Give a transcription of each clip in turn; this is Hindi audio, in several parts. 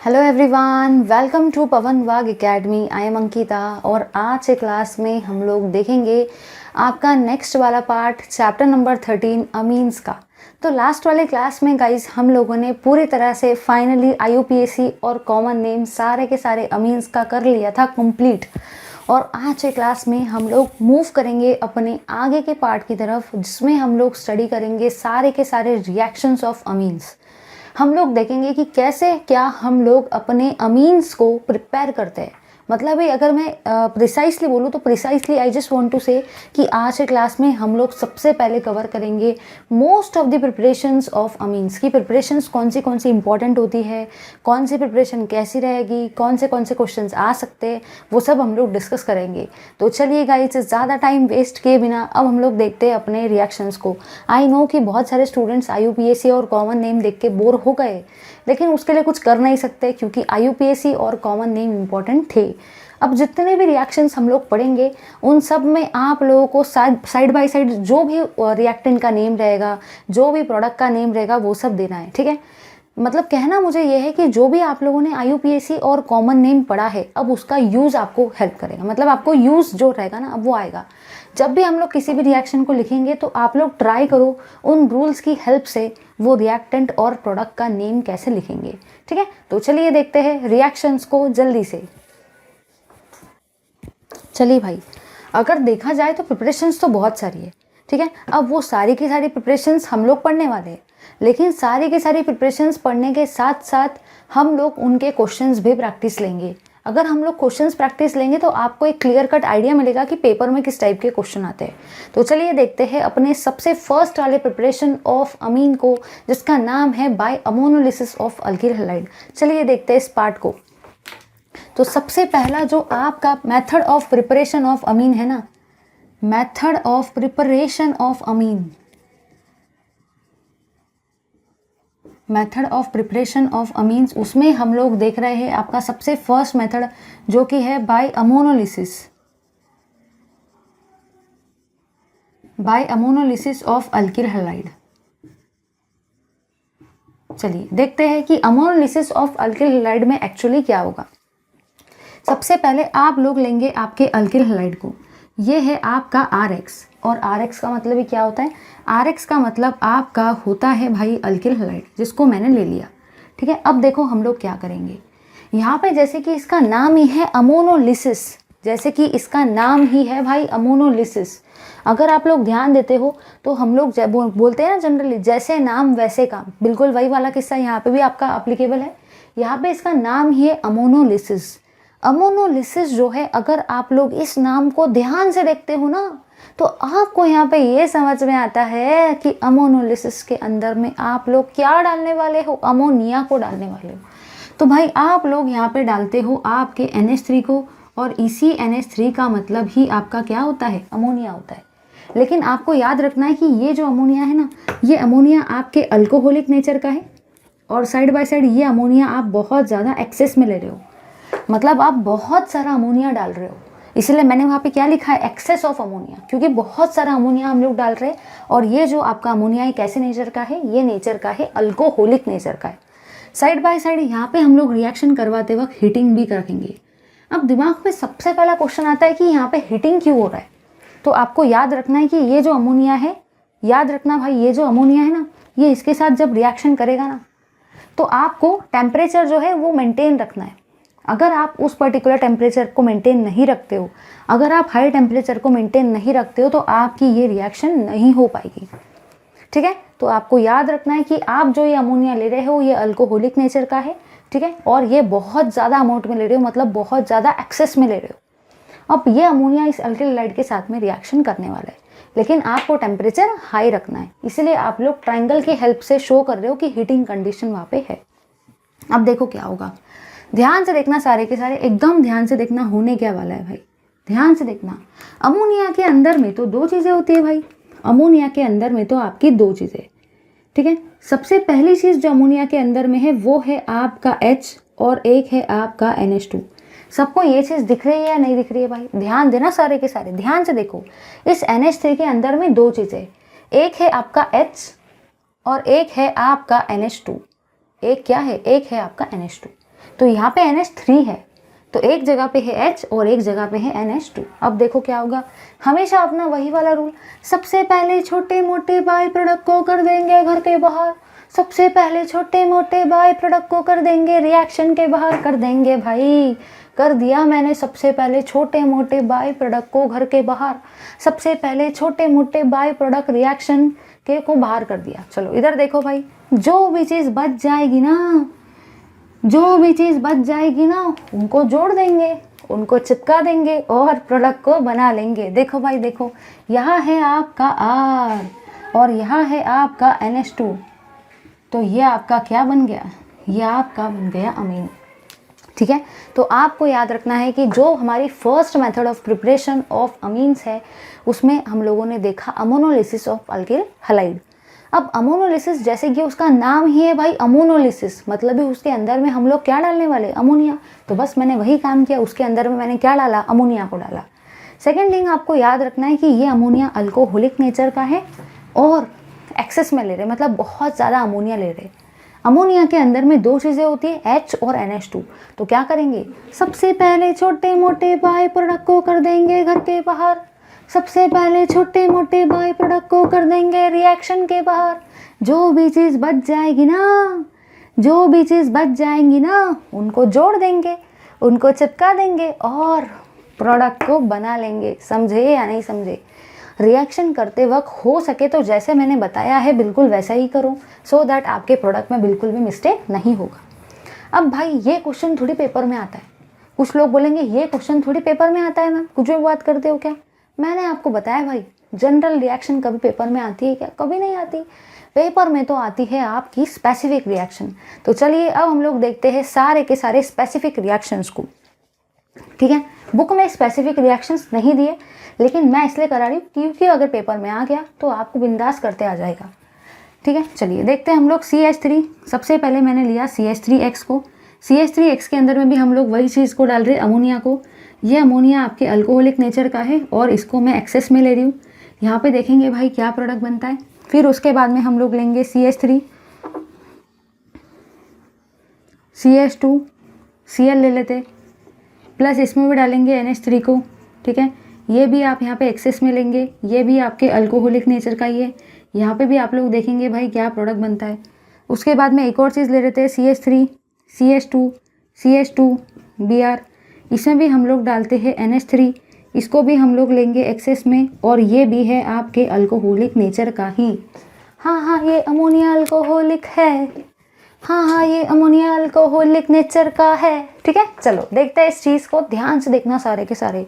हेलो एवरीवन, वेलकम टू पवन वाग एकेडमी। आई एम अंकिता और आज के क्लास में हम लोग देखेंगे आपका नेक्स्ट वाला पार्ट चैप्टर नंबर 13 अमीन्स का। तो लास्ट वाले क्लास में गाइस हम लोगों ने पूरी तरह से फाइनली आईयूपीएसी और कॉमन नेम सारे के सारे अमीन्स का कर लिया था कंप्लीट। और आज के क्लास में हम लोग मूव करेंगे अपने आगे के पार्ट की तरफ, जिसमें हम लोग स्टडी करेंगे सारे के सारे रिएक्शंस ऑफ अमीन्स। हम लोग देखेंगे कि कैसे क्या हम लोग अपने अमीन्स को प्रिपेयर करते हैं। मतलब ही अगर मैं प्रिसाइसली बोलूँ तो precisely I just want to say कि आज के क्लास में हम लोग सबसे पहले कवर करेंगे most of the preparations of amines की प्रिपरेशंस कौन सी इंपॉर्टेंट होती है, कौन सी प्रिपरेशन कैसी रहेगी, कौन से क्वेश्चंस आ सकते हैं, वो सब हम लोग डिस्कस करेंगे। तो चलिए गाइस, ज़्यादा टाइम वेस्ट किए बिना अब हम लोग देखते हैं अपने रिएक्शंस को। आई नो कि बहुत सारे स्टूडेंट्स आईयूपीएसी और कॉमन नेम देख के बोर हो गए, लेकिन उसके लिए कुछ कर नहीं सकते क्योंकि आईयूपीएसी और कॉमन नेम इम्पॉर्टेंट थे। अब जितने भी रिएक्शंस हम लोग पढ़ेंगे उन सब में आप लोगों को साइड बाय साइड जो भी रिएक्टेंट का नेम रहेगा, जो भी प्रोडक्ट का नेम रहेगा, वो सब देना है, ठीक है। मतलब कहना मुझे ये है कि जो भी आप लोगों ने आईयूपीएसी और कॉमन नेम पढ़ा है, अब उसका यूज़ आपको हेल्प करेगा। मतलब आपको यूज़ जो रहेगा ना, अब वो आएगा। जब भी हम लोग किसी भी रिएक्शन को लिखेंगे तो आप लोग ट्राई करो उन रूल्स की हेल्प से वो रिएक्टेंट और प्रोडक्ट का नेम कैसे लिखेंगे, ठीक है। तो चलिए देखते हैं रिएक्शंस को जल्दी से। चलिए भाई, अगर देखा जाए तो प्रिपरेशंस तो बहुत सारी है, ठीक है। अब वो सारी की सारी प्रिपरेशंस हम लोग पढ़ने वाले हैं, लेकिन सारी की सारी प्रिपरेशंस पढ़ने के साथ साथ हम लोग उनके क्वेश्चंस भी प्रैक्टिस लेंगे। अगर हम लोग क्वेश्चंस प्रैक्टिस लेंगे तो आपको एक क्लियर कट आइडिया मिलेगा कि पेपर में किस टाइप के क्वेश्चन आते हैं। तो चलिए देखते हैं अपने सबसे फर्स्ट वाले प्रिपरेशन ऑफ अमीन को, जिसका नाम है by ammonolysis of alkyl halide. चलिए देखते हैं इस पार्ट को। तो सबसे पहला जो आपका method of preparation of amine है ना, method of preparation of amine, method of preparation of amines, उसमें हम लोग देख रहे हैं आपका सबसे फर्स्ट मेथड जो कि है by ammonolysis, by ammonolysis of alkyl halide. चलिए देखते हैं कि अमोनोलिसिस ऑफ अल्किल हैलाइड में एक्चुअली क्या होगा। सबसे पहले आप लोग लेंगे आपके अल्किल हैलाइड को, ये है आपका RX, और RX का मतलब ही क्या होता है, RX का मतलब आपका होता है भाई अल्किल हैलाइड, जिसको मैंने ले लिया, ठीक है। अब देखो हम लोग क्या करेंगे यहाँ पे, जैसे कि इसका नाम ही है अमोनोलिसिस, जैसे कि इसका नाम ही है भाई अमोनोलिसिस। अगर आप लोग ध्यान देते हो तो हम लोग बोलते हैं ना जनरली, जैसे नाम वैसे काम, बिल्कुल वही वाला किस्सा यहाँ पे भी आपका एप्लीकेबल है। यहाँ पे इसका नाम ही है अमोनोलिसिस। अमोनोलिसिस जो है, अगर आप लोग इस नाम को ध्यान से देखते हो ना, तो आपको यहाँ पे ये समझ में आता है कि अमोनोलिसिस के अंदर में आप लोग क्या डालने वाले हो, अमोनिया को डालने वाले हो। तो भाई आप लोग यहाँ पे डालते हो आपके NH3 को, और इसी NH3 का मतलब ही आपका क्या होता है, अमोनिया होता है। लेकिन आपको याद रखना है कि ये जो अमोनिया है ना, ये अमोनिया आपके अल्कोहलिक नेचर का है, और साइड बाय साइड ये अमोनिया आप बहुत ज़्यादा एक्सेस में ले रहे हो, मतलब आप बहुत सारा अमोनिया डाल रहे हो। इसलिए मैंने वहाँ पे क्या लिखा है, एक्सेस ऑफ अमोनिया, क्योंकि बहुत सारा अमोनिया हम लोग डाल रहे हैं। और ये जो आपका अमोनिया है कैसे नेचर का है, ये नेचर का है अल्कोहलिक नेचर का है। साइड बाय साइड यहाँ पे हम लोग रिएक्शन करवाते वक्त हीटिंग भी रखेंगे। अब दिमाग में सबसे पहला क्वेश्चन आता है कि यहाँ पे हीटिंग क्यों हो रहा है। तो आपको याद रखना है कि ये जो अमोनिया है, याद रखना भाई, ये जो अमोनिया है ना, ये इसके साथ जब रिएक्शन करेगा ना, तो आपको टेम्परेचर जो है वो मेंटेन रखना है। अगर आप उस पर्टिकुलर टेम्परेचर को मेंटेन नहीं रखते हो, अगर आप हाई टेम्परेचर को मेंटेन नहीं रखते हो, तो आपकी ये रिएक्शन नहीं हो पाएगी, ठीक है। तो आपको याद रखना है कि आप जो ये अमोनिया ले रहे हो ये अल्कोहलिक नेचर का है, ठीक है, और ये बहुत ज़्यादा अमाउंट में ले रहे हो, मतलब बहुत ज़्यादा एक्सेस में ले रहे हो। अब ये अमोनिया इस अल्किल हैलाइड के साथ में रिएक्शन करने वाला है, लेकिन आपको टेम्परेचर हाई रखना है। इसलिए आप लोग ट्राइंगल की हेल्प से शो कर रहे हो कि हीटिंग कंडीशन वहाँ पे है। अब देखो क्या होगा, ध्यान से देखना, सारे के सारे एकदम ध्यान से देखना, होने क्या वाला है भाई, ध्यान से देखना। अमोनिया के अंदर में तो दो चीज़ें होती है भाई, अमोनिया के अंदर में तो आपकी दो चीज़ें, ठीक है। सबसे पहली चीज़ जो अमोनिया के अंदर में है वो है आपका H, और एक है आपका NH2। सबको ये चीज़ दिख रही है या नहीं दिख रही है भाई, ध्यान देना, सारे के सारे ध्यान से देखो। इस NH3 के अंदर में दो चीज़ें, एक है आपका H और एक है आपका NH2। एक क्या है, एक है आपका NH2। तो यहाँ पे NH3 है, तो एक जगह पे है H और एक जगह पे है NH2। अब देखो क्या होगा, हमेशा अपना वही वाला रूल, सबसे पहले छोटे मोटे बाई प्रोडक्ट को कर देंगे घर के बाहर, सबसे पहले छोटे मोटे बाई प्रोडक्ट को कर देंगे रिएक्शन के बाहर, कर देंगे भाई, कर दिया मैंने सबसे पहले छोटे मोटे बाई प्रोडक्ट को घर के बाहर, सबसे पहले छोटे मोटे बाई प्रोडक्ट रिएक्शन के को बाहर कर दिया। चलो इधर देखो भाई, जो भी चीज़ बच जाएगी ना, जो भी चीज़ बच जाएगी ना, उनको जोड़ देंगे, उनको चिपका देंगे और प्रोडक्ट को बना लेंगे। देखो भाई देखो, यहाँ है आपका R और यहाँ है आपका NH2, तो ये आपका क्या बन गया, ये आपका बन गया अमीन। ठीक है, तो आपको याद रखना है कि जो हमारी first method of preparation of amines है उसमें हम लोगों ने देखा अमोनोलिसिस ऑफ अल्किल हैलाइड। अब अमोनोलिसिस जैसे कि उसका नाम ही है भाई अमोनोलिसिस, मतलब ही उसके अंदर में हम लोग क्या डालने वाले, अमोनिया। तो बस मैंने वही काम किया, उसके अंदर में मैंने क्या डाला, अमोनिया को डाला। सेकेंड थिंग आपको याद रखना है कि ये अमोनिया अल्कोहलिक नेचर का है और एक्सेस में ले रहे, मतलब बहुत ज़्यादा अमोनिया ले रहे। अमोनिया के अंदर में दो चीज़ें होती है, H और NH2। तो क्या करेंगे, सबसे पहले छोटे मोटे बाई प्रोडक्ट को कर देंगे घर के बाहर, सबसे पहले छोटे मोटे बाई प्रोडक्ट को कर देंगे रिएक्शन के बाहर, जो भी चीज़ बच जाएगी ना, जो भी चीज़ बच जाएंगी ना, उनको जोड़ देंगे, उनको चिपका देंगे और प्रोडक्ट को बना लेंगे। समझे या नहीं समझे? रिएक्शन करते वक्त हो सके तो जैसे मैंने बताया है बिल्कुल वैसा ही करो, सो दैट आपके प्रोडक्ट में बिल्कुल भी मिस्टेक नहीं होगा। अब भाई ये क्वेश्चन थोड़ी पेपर में आता है, कुछ लोग बोलेंगे ये क्वेश्चन थोड़ी पेपर में आता है मैम, कुछ भी बात करते हो क्या। मैंने आपको बताया भाई, जनरल रिएक्शन कभी पेपर में आती है क्या, कभी नहीं आती। पेपर में तो आती है आपकी स्पेसिफिक रिएक्शन। तो चलिए अब हम लोग देखते हैं सारे के सारे स्पेसिफिक रिएक्शंस को। ठीक है, बुक में स्पेसिफिक रिएक्शंस नहीं दिए, लेकिन मैं इसलिए करा रही हूँ क्योंकि अगर पेपर में आ गया तो आपको बिंदास करते आ जाएगा। ठीक है, चलिए देखते हैं हम लोग CH3। सबसे पहले मैंने लिया CH3X को। CH3X के अंदर में भी हम लोग वही चीज़ को डाल रहे हैं, अमोनिया को। ये अमोनिया आपके अल्कोहलिक नेचर का है और इसको मैं एक्सेस में ले रही हूँ। यहाँ पे देखेंगे भाई क्या प्रोडक्ट बनता है। फिर उसके बाद में हम लोग लेंगे CH3, CH2, Cl ले लेते, प्लस इसमें भी डालेंगे NH3 को। ठीक है, ये भी आप यहाँ पे एक्सेस में लेंगे, ये भी आपके अल्कोहलिक नेचर का ही है। यहाँ पे भी आप लोग देखेंगे भाई क्या प्रोडक्ट बनता है। उसके बाद में एक और चीज़ ले लेते हैं, CH3, CH2, CH2, Br। इसमें भी हम लोग डालते हैं NH3, इसको भी हम लोग लेंगे एक्सेस में, और ये भी है आपके अल्कोहलिक नेचर का ही। हाँ ये अमोनिया अल्कोहलिक है, हाँ ये अमोनिया अल्कोहलिक नेचर का है। ठीक है, चलो देखते हैं इस चीज़ को, ध्यान से देखना सारे के सारे।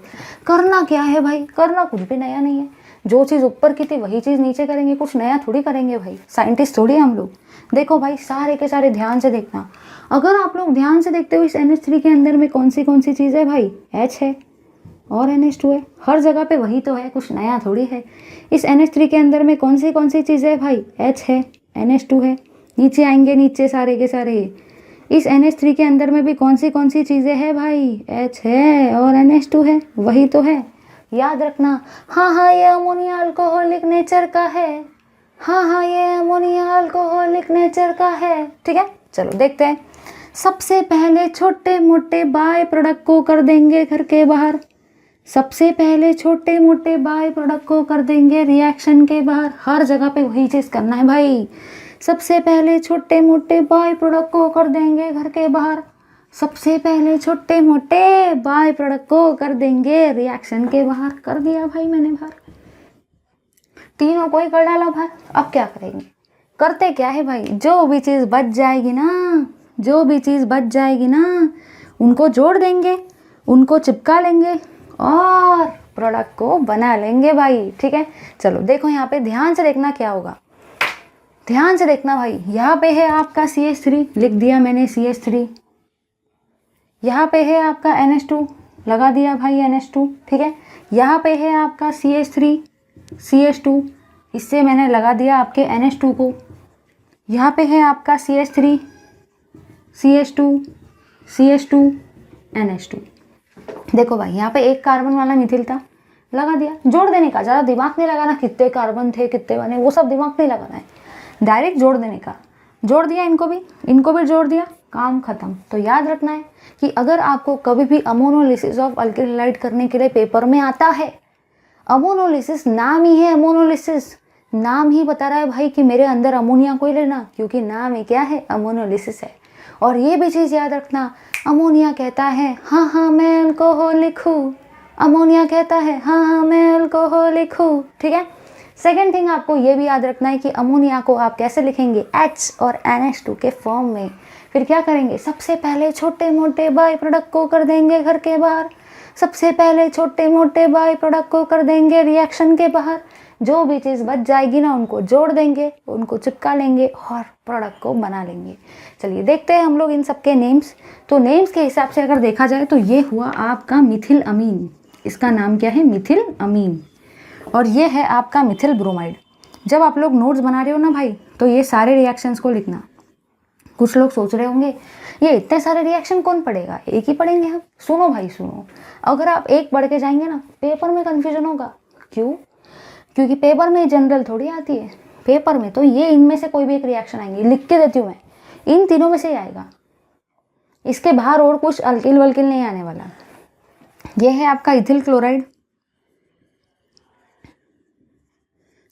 करना क्या है भाई, करना कुछ भी नया नहीं है, जो चीज़ ऊपर की थी वही चीज़ नीचे करेंगे, कुछ नया थोड़ी करेंगे भाई, साइंटिस्ट थोड़ी हम लोग। देखो भाई सारे के सारे ध्यान से देखना। अगर आप लोग ध्यान से देखते हो इस NH3 के अंदर में कौन सी चीज़ है भाई, H है और NH2 है, हर जगह पे वही तो है, कुछ नया थोड़ी है। इस NH3 के अंदर में कौन सी चीज़ है भाई, H है, NH2 है। नीचे आएंगे, नीचे सारे के सारे, इस NH3 के अंदर में भी कौन सी चीज़ें हैं भाई, H है और NH2 है, वही तो है, याद रखना। हाँ ये अमोनिया अल्कोहलिक नेचर का है, हाँ ये अमोनिया अल्कोहलिक नेचर का है। ठीक है, चलो देखते हैं। सबसे पहले छोटे मोटे बाय प्रोडक्ट को कर देंगे घर के बाहर, सबसे पहले छोटे मोटे बाय प्रोडक्ट को कर देंगे रिएक्शन के बाहर, हर जगह पे वही चीज़ करना है भाई। सबसे पहले छोटे मोटे बाय प्रोडक्ट को कर देंगे घर के बाहर, सबसे पहले छोटे मोटे बाय प्रोडक्ट को कर देंगे रिएक्शन के बाहर। कर दिया भाई मैंने बाहर, तीनों को ही कर डाला बाहर। अब क्या करेंगे, करते क्या है भाई, जो भी चीज़ बच जाएगी ना, जो भी चीज़ बच जाएगी ना, उनको जोड़ देंगे, उनको चिपका लेंगे और प्रोडक्ट को बना लेंगे भाई। ठीक है, चलो देखो यहाँ पे ध्यान से देखना क्या होगा, ध्यान से देखना भाई। यहाँ पे है आपका CH3, लिख दिया मैंने CH3। यहाँ पे है आपका NH2, लगा दिया भाई NH2। ठीक है, यहाँ पे है आपका CH3, CH2, इससे मैंने लगा दिया आपके NH2 को। यहाँ पे है आपका CH3, CH2, CH2, NH2। देखो भाई यहाँ पे एक कार्बन वाला मिथिल था, लगा दिया, जोड़ देने का, ज़्यादा दिमाग नहीं लगाना कितने कार्बन थे कितने बने, वो सब दिमाग नहीं लगाना है, डायरेक्ट जोड़ देने का। जोड़ दिया, इनको भी जोड़ दिया। काम खत्म। तो याद रखना है कि अगर आपको कभी भी अमोनोलिसिस ऑफ अल्किल हैलाइड करने के लिए पेपर में आता है, अमोनोलिसिस नाम ही है, अमोनोलिसिस नाम ही बता रहा है भाई कि मेरे अंदर अमोनिया को ही लेना, क्योंकि नाम ही क्या है, अमोनोलिसिस है। और ये भी चीज़ याद रखना, अमोनिया कहता है हाँ हाँ मैं अल्कोहलिक हूँ, अमोनिया कहता है हाँ हाँ मैं अल्कोहलिक हूँ, ठीक है। सेकेंड थिंग आपको ये भी याद रखना है कि अमोनिया को आप कैसे लिखेंगे, H और NH2 के फॉर्म में। फिर क्या करेंगे, सबसे पहले छोटे मोटे बाई प्रोडक्ट को कर देंगे घर के बाहर, सबसे पहले छोटे मोटे बाई प्रोडक्ट को कर देंगे रिएक्शन के बाहर, जो भी चीज़ बच जाएगी ना उनको जोड़ देंगे, उनको चिपका लेंगे और प्रोडक्ट को बना लेंगे। चलिए देखते हैं हम लोग इन सबके नेम्स। तो नेम्स के हिसाब से अगर देखा जाए तो ये हुआ आपका मिथिल अमीन, इसका नाम क्या है, मिथिल अमीन। और ये है आपका मिथिल ब्रोमाइड। जब आप लोग नोट्स बना रहे हो ना भाई, तो ये सारे रिएक्शंस को लिखना। कुछ लोग सोच रहे होंगे ये इतने सारे रिएक्शन कौन पढ़ेगा, एक ही पढ़ेंगे हम। सुनो भाई सुनो, अगर आप एक पढ़ के जाएंगे ना पेपर में कन्फ्यूजन होगा। क्यों? क्योंकि पेपर में जनरल थोड़ी आती है, पेपर में तो ये इनमें से कोई भी एक रिएक्शन आएंगे, लिख के देती हूँ मैं, इन तीनों में से ही आएगा, इसके बाहर और कुछ अल्किल वल्किल नहीं आने वाला। ये है आपका इथिल क्लोराइड,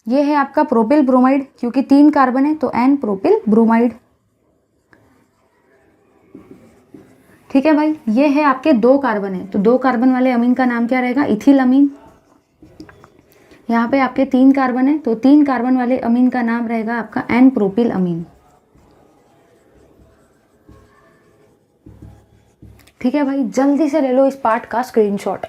ये है आपका प्रोपिल ब्रोमाइड, क्योंकि 3 कार्बन है तो N प्रोपिल ब्रोमाइड, ठीक है भाई। ये है आपके 2 कार्बन है तो 2 कार्बन वाले अमीन का नाम क्या रहेगा, इथिल अमीन। यहाँ पे आपके 3 कार्बन है तो 3 कार्बन वाले अमीन का नाम रहेगा आपका N प्रोपिल अमीन, ठीक है भाई। जल्दी से ले लो इस पार्ट का स्क्रीनशॉट।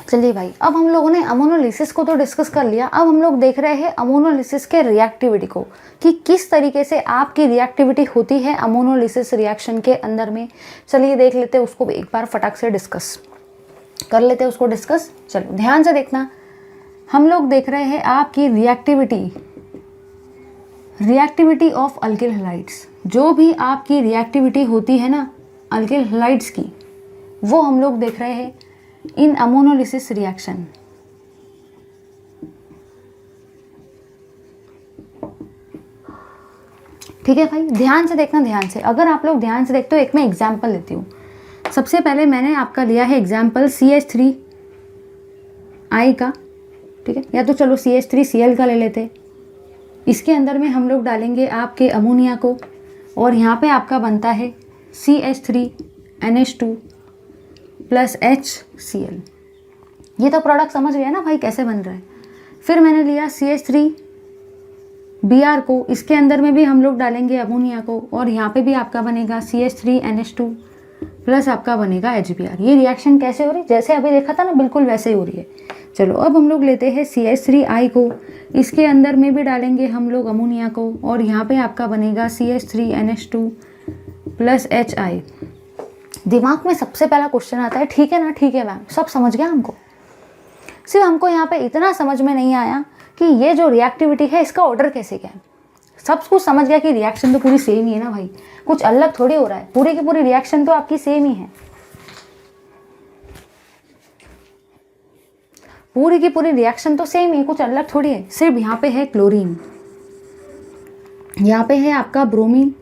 चलिए भाई, अब हम लोगों ने अमोनोलिसिस को तो डिस्कस कर लिया, अब हम लोग देख रहे हैं अमोनोलिसिस के रिएक्टिविटी को, कि किस तरीके से आपकी रिएक्टिविटी होती है अमोनोलिसिस रिएक्शन के अंदर में। चलिए देख लेते हैं उसको एक बार, फटाक से डिस्कस कर लेते हैं उसको डिस्कस। चलो ध्यान से देखना, हम लोग देख रहे हैं आपकी रिएक्टिविटी ऑफ अल्किल हैलाइड्स। जो भी आपकी रिएक्टिविटी होती है ना अल्किल हैलाइड्स की, वो हम लोग देख रहे हैं इन अमोनोलिसिस रिएक्शन। ठीक है भाई, ध्यान से देखना, ध्यान से। अगर आप लोग ध्यान से देखते हो, एक मैं एग्जांपल लेती हूँ। सबसे पहले मैंने आपका लिया है एग्जांपल CH3I का, ठीक है, या तो चलो CH3Cl का ले लेते। इसके अंदर में हम लोग डालेंगे आपके अमोनिया को, और यहाँ पे आपका बनता है CH3NH2 प्लस HCl। ये तो प्रोडक्ट समझ गया ना भाई कैसे बन रहा है। फिर मैंने लिया CH3Br को, इसके अंदर में भी हम लोग डालेंगे अमोनिया को, और यहाँ पे भी आपका बनेगा CH3NH2 प्लस आपका बनेगा HBr। ये रिएक्शन कैसे हो रही है, जैसे अभी देखा था ना, बिल्कुल वैसे ही हो रही है। चलो अब हम लोग लेते हैं CH3I को, इसके अंदर में भी डालेंगे हम लोग अमोनिया को, और यहाँ पे आपका बनेगा CH3NH2 प्लस HI। दिमाग में सबसे पहला क्वेश्चन आता है, ठीक है ना, ठीक है मैम, सब समझ गया हमको, सिर्फ हमको यहाँ पे इतना समझ में नहीं आया कि ये जो रिएक्टिविटी है इसका ऑर्डर कैसे क्या है। सब कुछ समझ गया कि रिएक्शन तो पूरी सेम ही है ना भाई, कुछ अलग थोड़ी हो रहा है, पूरी की पूरी रिएक्शन तो आपकी सेम ही है, पूरी की पूरी रिएक्शन तो सेम ही, कुछ अलग थोड़ी है। सिर्फ यहाँ पे है क्लोरीन, यहाँ पे है आपका ब्रोमीन,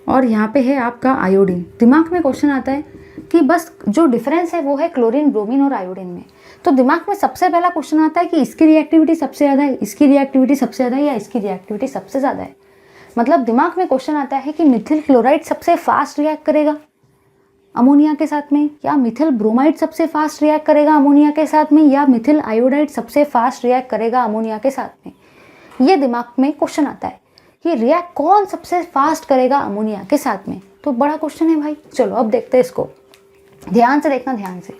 और यहाँ पे है आपका आयोडीन। दिमाग में क्वेश्चन आता है कि बस जो डिफरेंस है वो है क्लोरीन, ब्रोमीन और आयोडीन में। तो दिमाग में सबसे पहला क्वेश्चन आता है कि इसकी रिएक्टिविटी सबसे ज़्यादा है, इसकी रिएक्टिविटी सबसे ज़्यादा है, या इसकी रिएक्टिविटी सबसे ज़्यादा है। मतलब दिमाग में क्वेश्चन आता है कि मिथिल क्लोराइड सबसे फास्ट रिएक्ट करेगा अमोनिया के साथ में, या मिथिल ब्रोमाइड सबसे फास्ट रिएक्ट करेगा अमोनिया के साथ में, या मिथिल आयोडाइड सबसे फास्ट रिएक्ट करेगा अमोनिया के साथ में। ये दिमाग में क्वेश्चन आता है कि रिएक्ट कौन सबसे फास्ट करेगा अमोनिया के साथ में। तो बड़ा क्वेश्चन है भाई। चलो अब देखते हैं इसको, ध्यान से देखना, ध्यान से।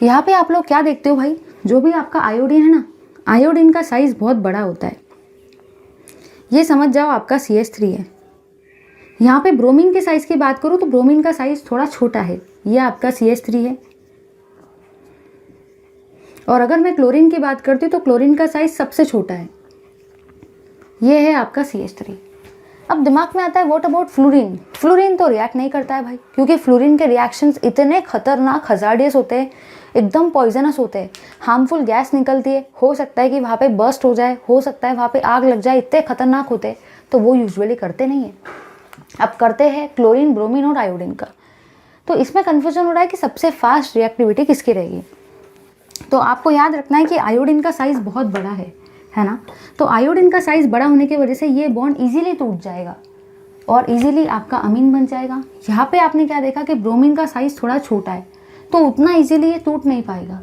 यहाँ पे आप लोग क्या देखते हो भाई, जो भी आपका आयोडीन है ना, आयोडीन का साइज बहुत बड़ा होता है। ये समझ जाओ आपका CH3 है। यहाँ पे ब्रोमीन के साइज की बात करूँ तो ब्रोमीन का साइज थोड़ा छोटा है, ये आपका CH3 है। और अगर मैं क्लोरीन की बात करती हूँ तो क्लोरीन का साइज सबसे छोटा है, ये है आपका CH3। अब दिमाग में आता है व्हाट अबाउट फ्लोरीन। फ्लोरीन तो रिएक्ट नहीं करता है भाई, क्योंकि फ्लोरीन के रिएक्शंस इतने खतरनाक, हजार्डियस होते हैं, एकदम पॉइजनस होते हैं, हार्मफुल गैस निकलती है, हो सकता है कि वहाँ पे बर्स्ट हो जाए, हो सकता है वहाँ पे आग लग जाए, इतने खतरनाक होते हैं। तो वो यूजुअली करते नहीं है। अब करते हैं क्लोरीन, ब्रोमीन और आयोडीन का। तो इसमें कन्फ्यूजन हो रहा है कि सबसे फास्ट रिएक्टिविटी किसकी रहेगी। तो आपको याद रखना है कि आयोडीन का साइज़ बहुत बड़ा है ना। तो आयोडीन का साइज़ बड़ा होने की वजह से ये बॉन्ड ईजिली टूट जाएगा और ईजिली आपका अमीन बन जाएगा। यहाँ पे आपने क्या देखा कि ब्रोमीन का साइज़ थोड़ा छोटा है, तो उतना ईजिली ये टूट नहीं पाएगा।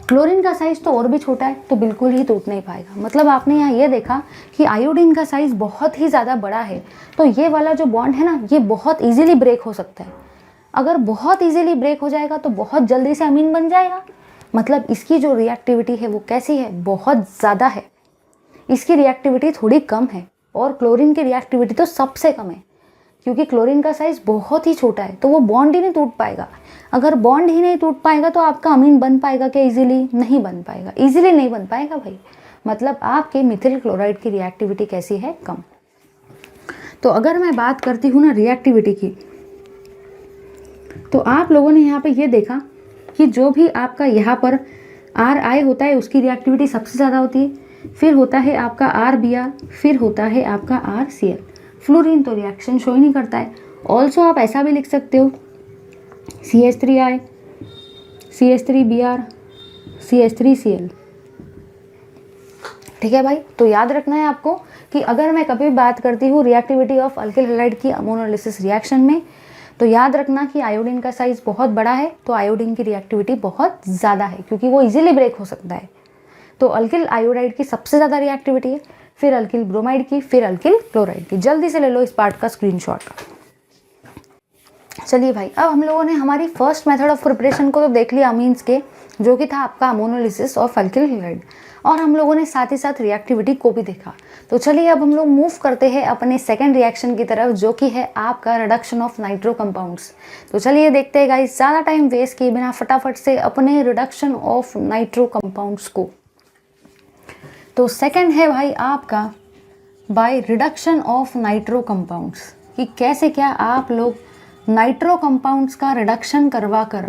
क्लोरीन का साइज़ तो और भी छोटा है, तो बिल्कुल ही टूट नहीं पाएगा। मतलब आपने यहाँ ये देखा कि आयोडीन का साइज़ बहुत ही ज़्यादा बड़ा है, तो ये वाला जो बॉन्ड है ना, ये बहुत ईजिली ब्रेक हो सकता है। अगर बहुत ईजिली ब्रेक हो जाएगा तो बहुत जल्दी से अमीन बन जाएगा। मतलब इसकी जो रिएक्टिविटी है वो कैसी है, बहुत ज़्यादा है। इसकी रिएक्टिविटी थोड़ी कम है और क्लोरीन की रिएक्टिविटी तो सबसे कम है, क्योंकि क्लोरीन का साइज़ बहुत ही छोटा है, तो वो बॉन्ड ही नहीं टूट पाएगा। अगर बॉन्ड ही नहीं टूट पाएगा तो आपका अमीन बन पाएगा क्या इजीली? नहीं बन पाएगा, इजीली नहीं बन पाएगा भाई। मतलब आपके मिथिल क्लोराइड की रिएक्टिविटी कैसी है? कम। तो अगर मैं बात करती हूँ ना रिएक्टिविटी की, तो आप लोगों ने यहाँ पे ये देखा कि जो भी आपका यहाँ पर RI होता है उसकी रिएक्टिविटी सबसे ज़्यादा होती है, फिर होता है आपका RBr, फिर होता है आपका RCl। फ्लोरीन तो रिएक्शन शो ही नहीं करता है। ऑल्सो आप ऐसा भी लिख सकते हो CH3I, CH3Br, CH3Cl। ठीक है भाई। तो याद रखना है आपको कि अगर मैं कभी बात करती हूँ रिएक्टिविटी ऑफ अल्किल हैलाइड की अमोनोलिसिस रिएक्शन में, तो याद रखना कि आयोडीन का साइज़ बहुत बड़ा है, तो आयोडीन की रिएक्टिविटी बहुत ज़्यादा है, क्योंकि वो इजीली ब्रेक हो सकता है। तो अल्किल आयोडाइड की सबसे ज़्यादा रिएक्टिविटी है, फिर अल्किल ब्रोमाइड की, फिर अल्किल क्लोराइड की। जल्दी से ले लो इस पार्ट का स्क्रीनशॉट। चलिए भाई, अब हम लोगों ने हमारी फर्स्ट मेथड ऑफ प्रिपरेशन को तो देख लिया अमीन्स के, जो कि था आपका अमोनोलिसिस ऑफ अल्किल हैलाइड, और हम लोगों ने साथ ही साथ रिएक्टिविटी को भी देखा। तो चलिए अब हम लोग मूव करते हैं अपने सेकंड रिएक्शन की तरफ, जो कि है आपका रिडक्शन ऑफ नाइट्रो कंपाउंड्स। तो चलिए देखते हैं गाइस, ज़्यादा टाइम वेस्ट किए बिना फटाफट से अपने रिडक्शन ऑफ नाइट्रो कंपाउंड्स को। तो सेकंड है भाई आपका bye reduction of nitro compounds, कि कैसे क्या आप लोग नाइट्रो कंपाउंड्स का रिडक्शन करवा कर,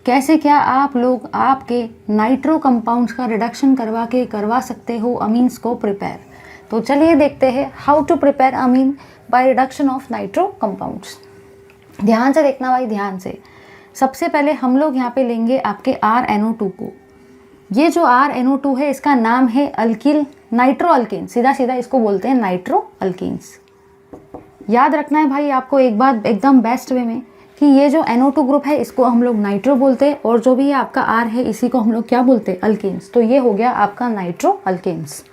कैसे क्या आप लोग आपके नाइट्रो कंपाउंड्स का रिडक्शन करवा के करवा सकते हो अमीन्स को प्रिपेयर। तो चलिए देखते हैं how to prepare amine by reduction of nitro compounds. ध्यान से देखना भाई, ध्यान से। सबसे पहले हम लोग यहाँ पे लेंगे आपके RNO2 को। ये जो RNO2 है इसका नाम है अल्किल नाइट्रो अल्केन, सीधा सीधा इसको बोलते हैं नाइट्रो अल्केन्स। याद रखना है भाई आपको एक बात एकदम बेस्ट वे में, कि ये जो NO2 ग्रुप है इसको हम लोग नाइट्रो बोलते हैं, और जो भी आपका R है इसी को हम लोग क्या बोलते हैं? अल्केन्स। तो ये हो गया आपका नाइट्रो अल्केन्स।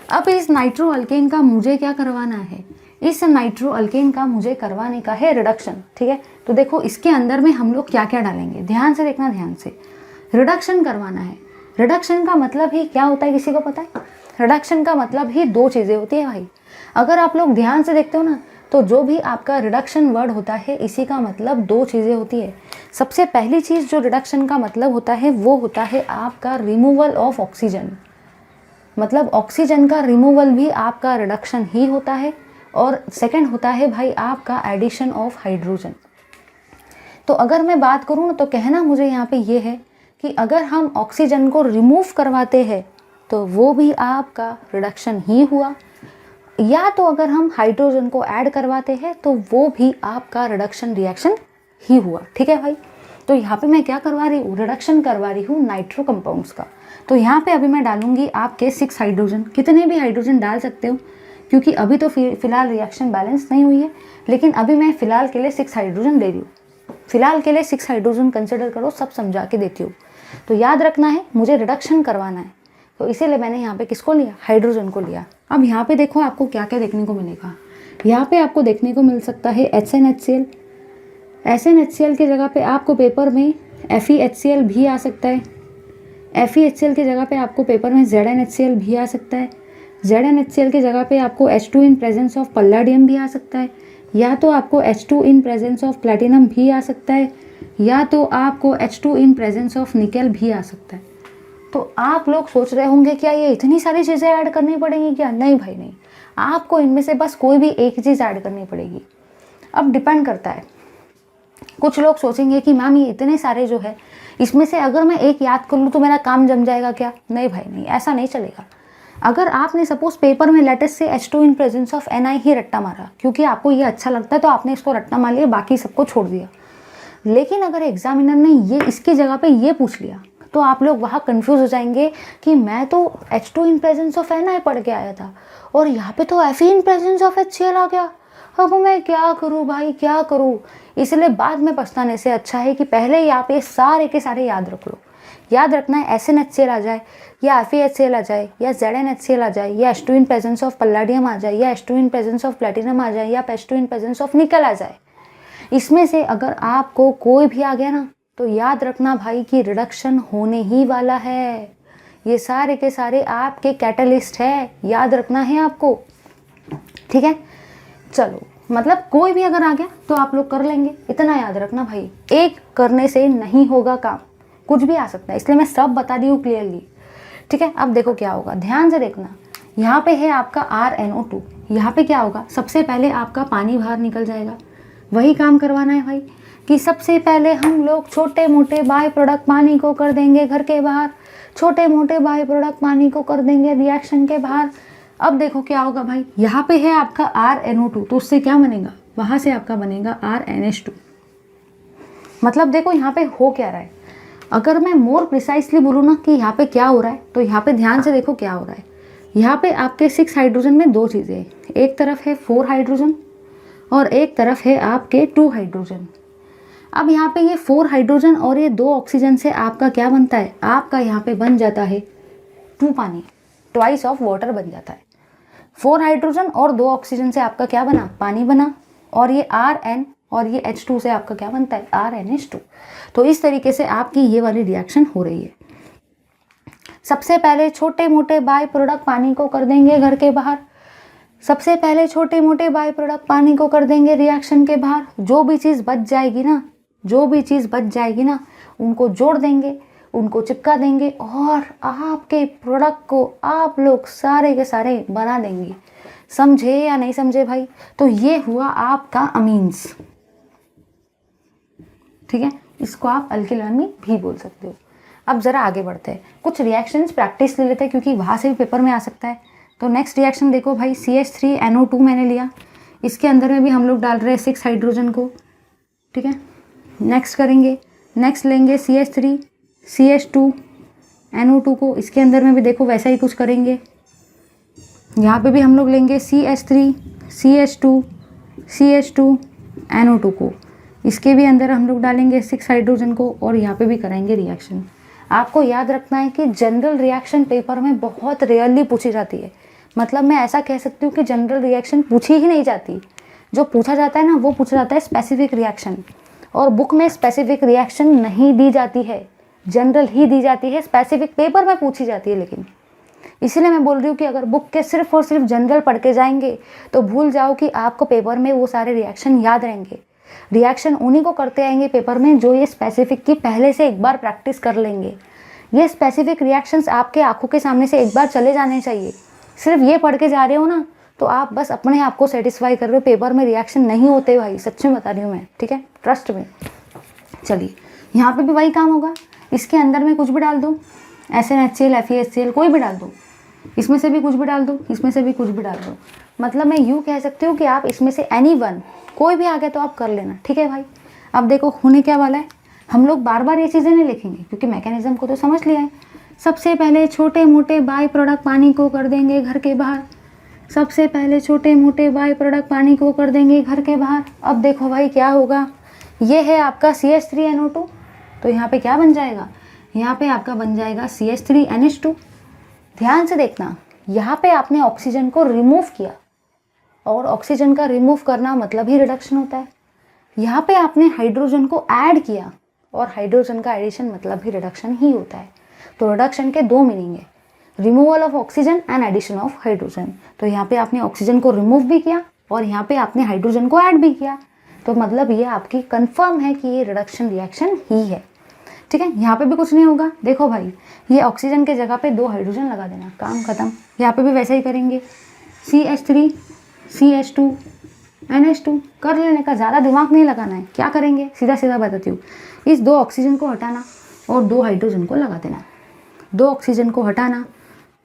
अब इस नाइट्रो अल्केन का मुझे क्या करवाना है? इस नाइट्रो अल्केन का मुझे करवाने का है रिडक्शन। ठीक है, तो देखो इसके अंदर में हम लोग क्या क्या डालेंगे, ध्यान से देखना, ध्यान से। रिडक्शन करवाना है। रिडक्शन का मतलब ही क्या होता है, किसी को पता है? रिडक्शन का मतलब ही दो चीज़ें होती है भाई। अगर आप लोग ध्यान से देखते हो ना, तो जो भी आपका रिडक्शन वर्ड होता है इसी का मतलब दो चीज़ें होती है। सबसे पहली चीज़ जो रिडक्शन का मतलब होता है वो होता है आपका रिमूवल ऑफ ऑक्सीजन। मतलब ऑक्सीजन का रिमूवल भी आपका रिडक्शन ही होता है। और सेकंड होता है भाई आपका एडिशन ऑफ हाइड्रोजन। तो अगर मैं बात करूँ ना, तो कहना मुझे यहाँ पे ये है कि अगर हम ऑक्सीजन को रिमूव करवाते हैं तो वो भी आपका रिडक्शन ही हुआ, या तो अगर हम हाइड्रोजन को ऐड करवाते हैं तो वो भी आपका रिडक्शन रिएक्शन ही हुआ। ठीक है भाई। तो यहाँ पे मैं क्या करवा रही हूँ? रिडक्शन करवा रही हूँ नाइट्रो कंपाउंड्स का। तो यहाँ पे अभी मैं डालूंगी आपके 6 हाइड्रोजन। कितने भी हाइड्रोजन डाल सकते हो, क्योंकि अभी तो फिलहाल रिएक्शन बैलेंस नहीं हुई है, लेकिन अभी मैं फ़िलहाल के लिए 6 हाइड्रोजन दे रही हूँ। फिलहाल के लिए 6 हाइड्रोजन कंसिडर करो, सब समझा के देती हूँ। तो याद रखना है मुझे रिडक्शन करवाना है, तो इसीलिए मैंने यहाँ पे किसको लिया? हाइड्रोजन को लिया। अब यहाँ पे देखो आपको क्या क्या देखने को मिलेगा। यहाँ पे आपको देखने को मिल सकता है HNHCl। SNHCl की जगह पे आपको पेपर में FeHCl भी आ सकता है। FeHCl की जगह पे आपको पेपर में ZnHCl भी आ सकता है। ZnHCl की जगह पे आपको H2 इन प्रेजेंस ऑफ पल्लाडियम भी आ सकता है, या तो आपको H2 in presence of platinum भी आ सकता है, या तो आपको H2 in presence of nickel भी आ सकता है। तो आप लोग सोच रहे होंगे क्या ये इतनी सारी चीज़ें ऐड करनी पड़ेंगी क्या? नहीं भाई नहीं, आपको इनमें से बस कोई भी एक चीज़ ऐड करनी पड़ेगी। अब डिपेंड करता है, कुछ लोग सोचेंगे कि मैम ये इतने सारे जो है इसमें से अगर मैं एक याद कर लूँ तो मेरा काम जम जाएगा क्या? नहीं भाई नहीं, ऐसा नहीं चलेगा। अगर आपने सपोज पेपर में लेटेस्ट से H2 in presence of Ni ही रट्टा मारा क्योंकि आपको ये अच्छा लगता है तो आपने इसको रट्टा मार लिया, बाकी सबको छोड़ दिया। लेकिन अगर एग्जामिनर ने ये इसकी जगह पे ये पूछ लिया तो आप लोग वहाँ कंफ्यूज हो जाएंगे कि मैं तो H2 in presence of Ni पढ़ के आया था और यहाँ पे तो Fe in presence of HCl आ गया, अब मैं क्या करूँ भाई, क्या करूँ। इसलिए बाद में पछताने से अच्छा है कि पहले ही आप ये सारे के सारे याद रख लो। याद रखना है SnHCl आ जाए या FeHCl आ जाए या ZnHCl आ जाए या H2 इन प्रेजेंस ऑफ पल्लाडियम आ जाए या H2 in presence of platinum आ जाए या H2 इन प्रेजेंस ऑफ निकल आ जाए, इसमें से अगर आपको कोई भी आ गया ना तो याद रखना भाई कि रिडक्शन होने ही वाला है। ये सारे के सारे आपके कैटलिस्ट है, याद रखना है आपको, ठीक है। चलो मतलब कोई भी अगर आ गया तो आप लोग कर लेंगे, इतना याद रखना भाई, एक करने से नहीं होगा काम, कुछ भी आ सकता है, इसलिए मैं सब बता दी हूँ क्लियरली, ठीक है। अब देखो क्या होगा, ध्यान से देखना। यहाँ पे है आपका RNO2, यहाँ पे क्या होगा, सबसे पहले आपका पानी बाहर निकल जाएगा। वही काम करवाना है भाई कि सबसे पहले हम लोग छोटे मोटे बाय प्रोडक्ट पानी को कर देंगे घर के बाहर, छोटे मोटे बाय प्रोडक्ट पानी को कर देंगे रिएक्शन के बाहर। अब देखो क्या होगा भाई, यहाँ पे है आपका RNO2 तो उससे क्या बनेगा, वहाँ से आपका बनेगा RNH2। मतलब देखो यहाँ पे हो क्या रहा है, अगर मैं मोर प्रिसाइसली बोलूँ ना कि यहाँ पे क्या हो रहा है तो यहाँ पे ध्यान से देखो क्या हो रहा है। यहाँ पे आपके 6 हाइड्रोजन में 2 चीज़ें हैं, एक तरफ है 4 हाइड्रोजन और एक तरफ है आपके 2 हाइड्रोजन। अब यहाँ पे ये 4 हाइड्रोजन और ये 2 ऑक्सीजन से आपका क्या बनता है, आपका यहाँ पे बन जाता है 2 पानी, ट्वाइस ऑफ वाटर बन जाता है। 4 हाइड्रोजन और 2 ऑक्सीजन से आपका क्या बना, पानी बना, और ये Rn और ये H2 से आपका क्या बनता है, RNH2। तो इस तरीके से आपकी ये वाली रिएक्शन हो रही है। सबसे पहले छोटे मोटे बाय प्रोडक्ट पानी को कर देंगे घर के बाहर, सबसे पहले छोटे मोटे बाय प्रोडक्ट पानी को कर देंगे रिएक्शन के बाहर। जो भी चीज़ बच जाएगी ना, जो भी चीज़ बच जाएगी ना, उनको जोड़ देंगे, उनको चिपका देंगे और आपके प्रोडक्ट को आप लोग सारे के सारे बना देंगे। समझे या नहीं समझे भाई? तो ये हुआ आपका अमीन्स, ठीक है। इसको आप अल्किल अमीन भी बोल सकते हो। अब ज़रा आगे बढ़ते हैं, कुछ रिएक्शंस प्रैक्टिस ले लेते हैं क्योंकि वहाँ से भी पेपर में आ सकता है। तो नेक्स्ट रिएक्शन देखो भाई, CH3NO2 मैंने लिया, इसके अंदर में भी हम लोग डाल रहे हैं 6 हाइड्रोजन को, ठीक है। नेक्स्ट करेंगे, नेक्स्ट लेंगे CH2CH2NO2 को, इसके अंदर में भी देखो वैसा ही कुछ करेंगे। यहाँ पे भी हम लोग लेंगे CH3CH2CH2NO2 को, इसके भी अंदर हम लोग डालेंगे 6 हाइड्रोजन को और यहाँ पे भी कराएंगे रिएक्शन। आपको याद रखना है कि जनरल रिएक्शन पेपर में बहुत रेयरली पूछी जाती है। मतलब मैं ऐसा कह सकती हूँ कि जनरल रिएक्शन पूछी ही नहीं जाती। जो पूछा जाता है ना वो पूछा जाता है स्पेसिफिक रिएक्शन, और बुक में स्पेसिफिक रिएक्शन नहीं दी जाती है, जनरल ही दी जाती है, स्पेसिफिक पेपर में पूछी जाती है। लेकिन इसीलिए मैं बोल रही हूँ कि अगर बुक के सिर्फ और सिर्फ जनरल पढ़ के जाएंगे तो भूल जाओ कि आपको पेपर में वो सारे रिएक्शन याद रहेंगे। रिएक्शन उन्हीं को करते आएंगे पेपर में जो ये स्पेसिफिक की पहले से एक बार प्रैक्टिस कर लेंगे। ये स्पेसिफिक रिएक्शंस आपके आंखों के सामने से एक बार चले जाने चाहिए। सिर्फ ये पढ़ के जा रहे हो ना तो आप बस अपने आप को सेटिस्फाई कर रहे हो, पेपर में रिएक्शन नहीं होते भाई, सच में बता रही हूँ मैं, ठीक है, ट्रस्ट में। चलिए यहाँ पे भी वही काम होगा, इसके अंदर में कुछ भी डाल दो, SnHCl FeHCl कोई भी डाल दो, इसमें से भी कुछ भी डाल दो, इसमें से भी कुछ भी डाल दो। मतलब मैं यूँ कह सकती हूँ कि आप इसमें से एनी वन कोई भी आ गया तो आप कर लेना, ठीक है भाई। अब देखो होने क्या वाला है, हम लोग बार बार ये चीज़ें नहीं लिखेंगे क्योंकि मैकेनिज्म को तो समझ लिया है। सबसे पहले छोटे मोटे बाय प्रोडक्ट पानी को कर देंगे घर के बाहर, सबसे पहले छोटे मोटे बाय प्रोडक्ट पानी को कर देंगे घर के बाहर। अब देखो भाई क्या होगा, ये है आपका CH3NO2, तो यहाँ पे क्या बन जाएगा, यहाँ पे आपका बन जाएगा CH3NH2। ध्यान से देखना, यहाँ पे आपने ऑक्सीजन को रिमूव किया और ऑक्सीजन का रिमूव करना मतलब ही रिडक्शन होता है। यहाँ पे आपने हाइड्रोजन को ऐड किया और हाइड्रोजन का एडिशन मतलब ही रिडक्शन ही होता है। तो रिडक्शन के 2 मीनिंग है, removal of oxygen and addition of hydrogen. तो यहाँ पे आपने ऑक्सीजन को रिमूव भी किया और यहाँ पे आपने हाइड्रोजन को ऐड भी किया, तो मतलब ये आपकी कंफर्म है कि ये रिडक्शन रिएक्शन ही है, ठीक है। यहाँ पे भी कुछ नहीं होगा, देखो भाई ये ऑक्सीजन के जगह पे 2 हाइड्रोजन लगा देना, काम खत्म। यहाँ पे भी वैसे ही करेंगे, CH3CH2NH2 कर लेने का, ज़्यादा दिमाग नहीं लगाना है। क्या करेंगे सीधा सीधा बताती हूँ, इस 2 ऑक्सीजन को हटाना और 2 हाइड्रोजन को लगा देना, 2 ऑक्सीजन को हटाना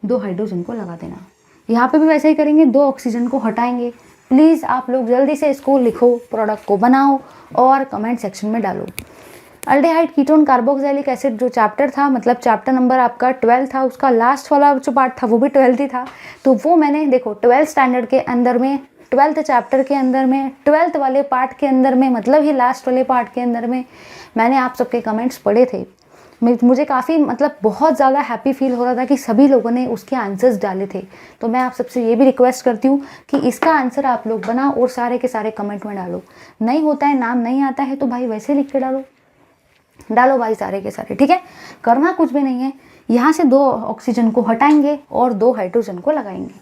2 हाइड्रोजन को लगा देना। यहाँ पे भी वैसे ही करेंगे, 2 ऑक्सीजन को हटाएंगे। प्लीज़ आप लोग जल्दी से इसको लिखो, प्रोडक्ट को बनाओ और कमेंट सेक्शन में डालो। अल्डेहाइड कीटोन कार्बोक्सिलिक एसिड जो चैप्टर था, मतलब चैप्टर नंबर आपका 12 था, उसका लास्ट वाला जो पार्ट था वो भी 12 ही था। तो वो मैंने देखो 12th स्टैंडर्ड के अंदर में, 12th चैप्टर के अंदर में, 12th वाले पार्ट के अंदर में, मतलब ही लास्ट वाले पार्ट के अंदर में मैंने आप सबके कमेंट्स पढ़े थे। मुझे काफ़ी मतलब बहुत ज़्यादा हैप्पी फील हो रहा था कि सभी लोगों ने उसके आंसर्स डाले थे। तो मैं आप सबसे ये भी रिक्वेस्ट करती हूँ कि इसका आंसर आप लोग बनाओ और सारे के सारे कमेंट में डालो। नहीं होता है, नाम नहीं आता है तो भाई वैसे लिख के डालो भाई सारे के सारे, ठीक है। करना कुछ भी नहीं है, यहाँ से 2 ऑक्सीजन को हटाएंगे और 2 हाइड्रोजन को लगाएंगे।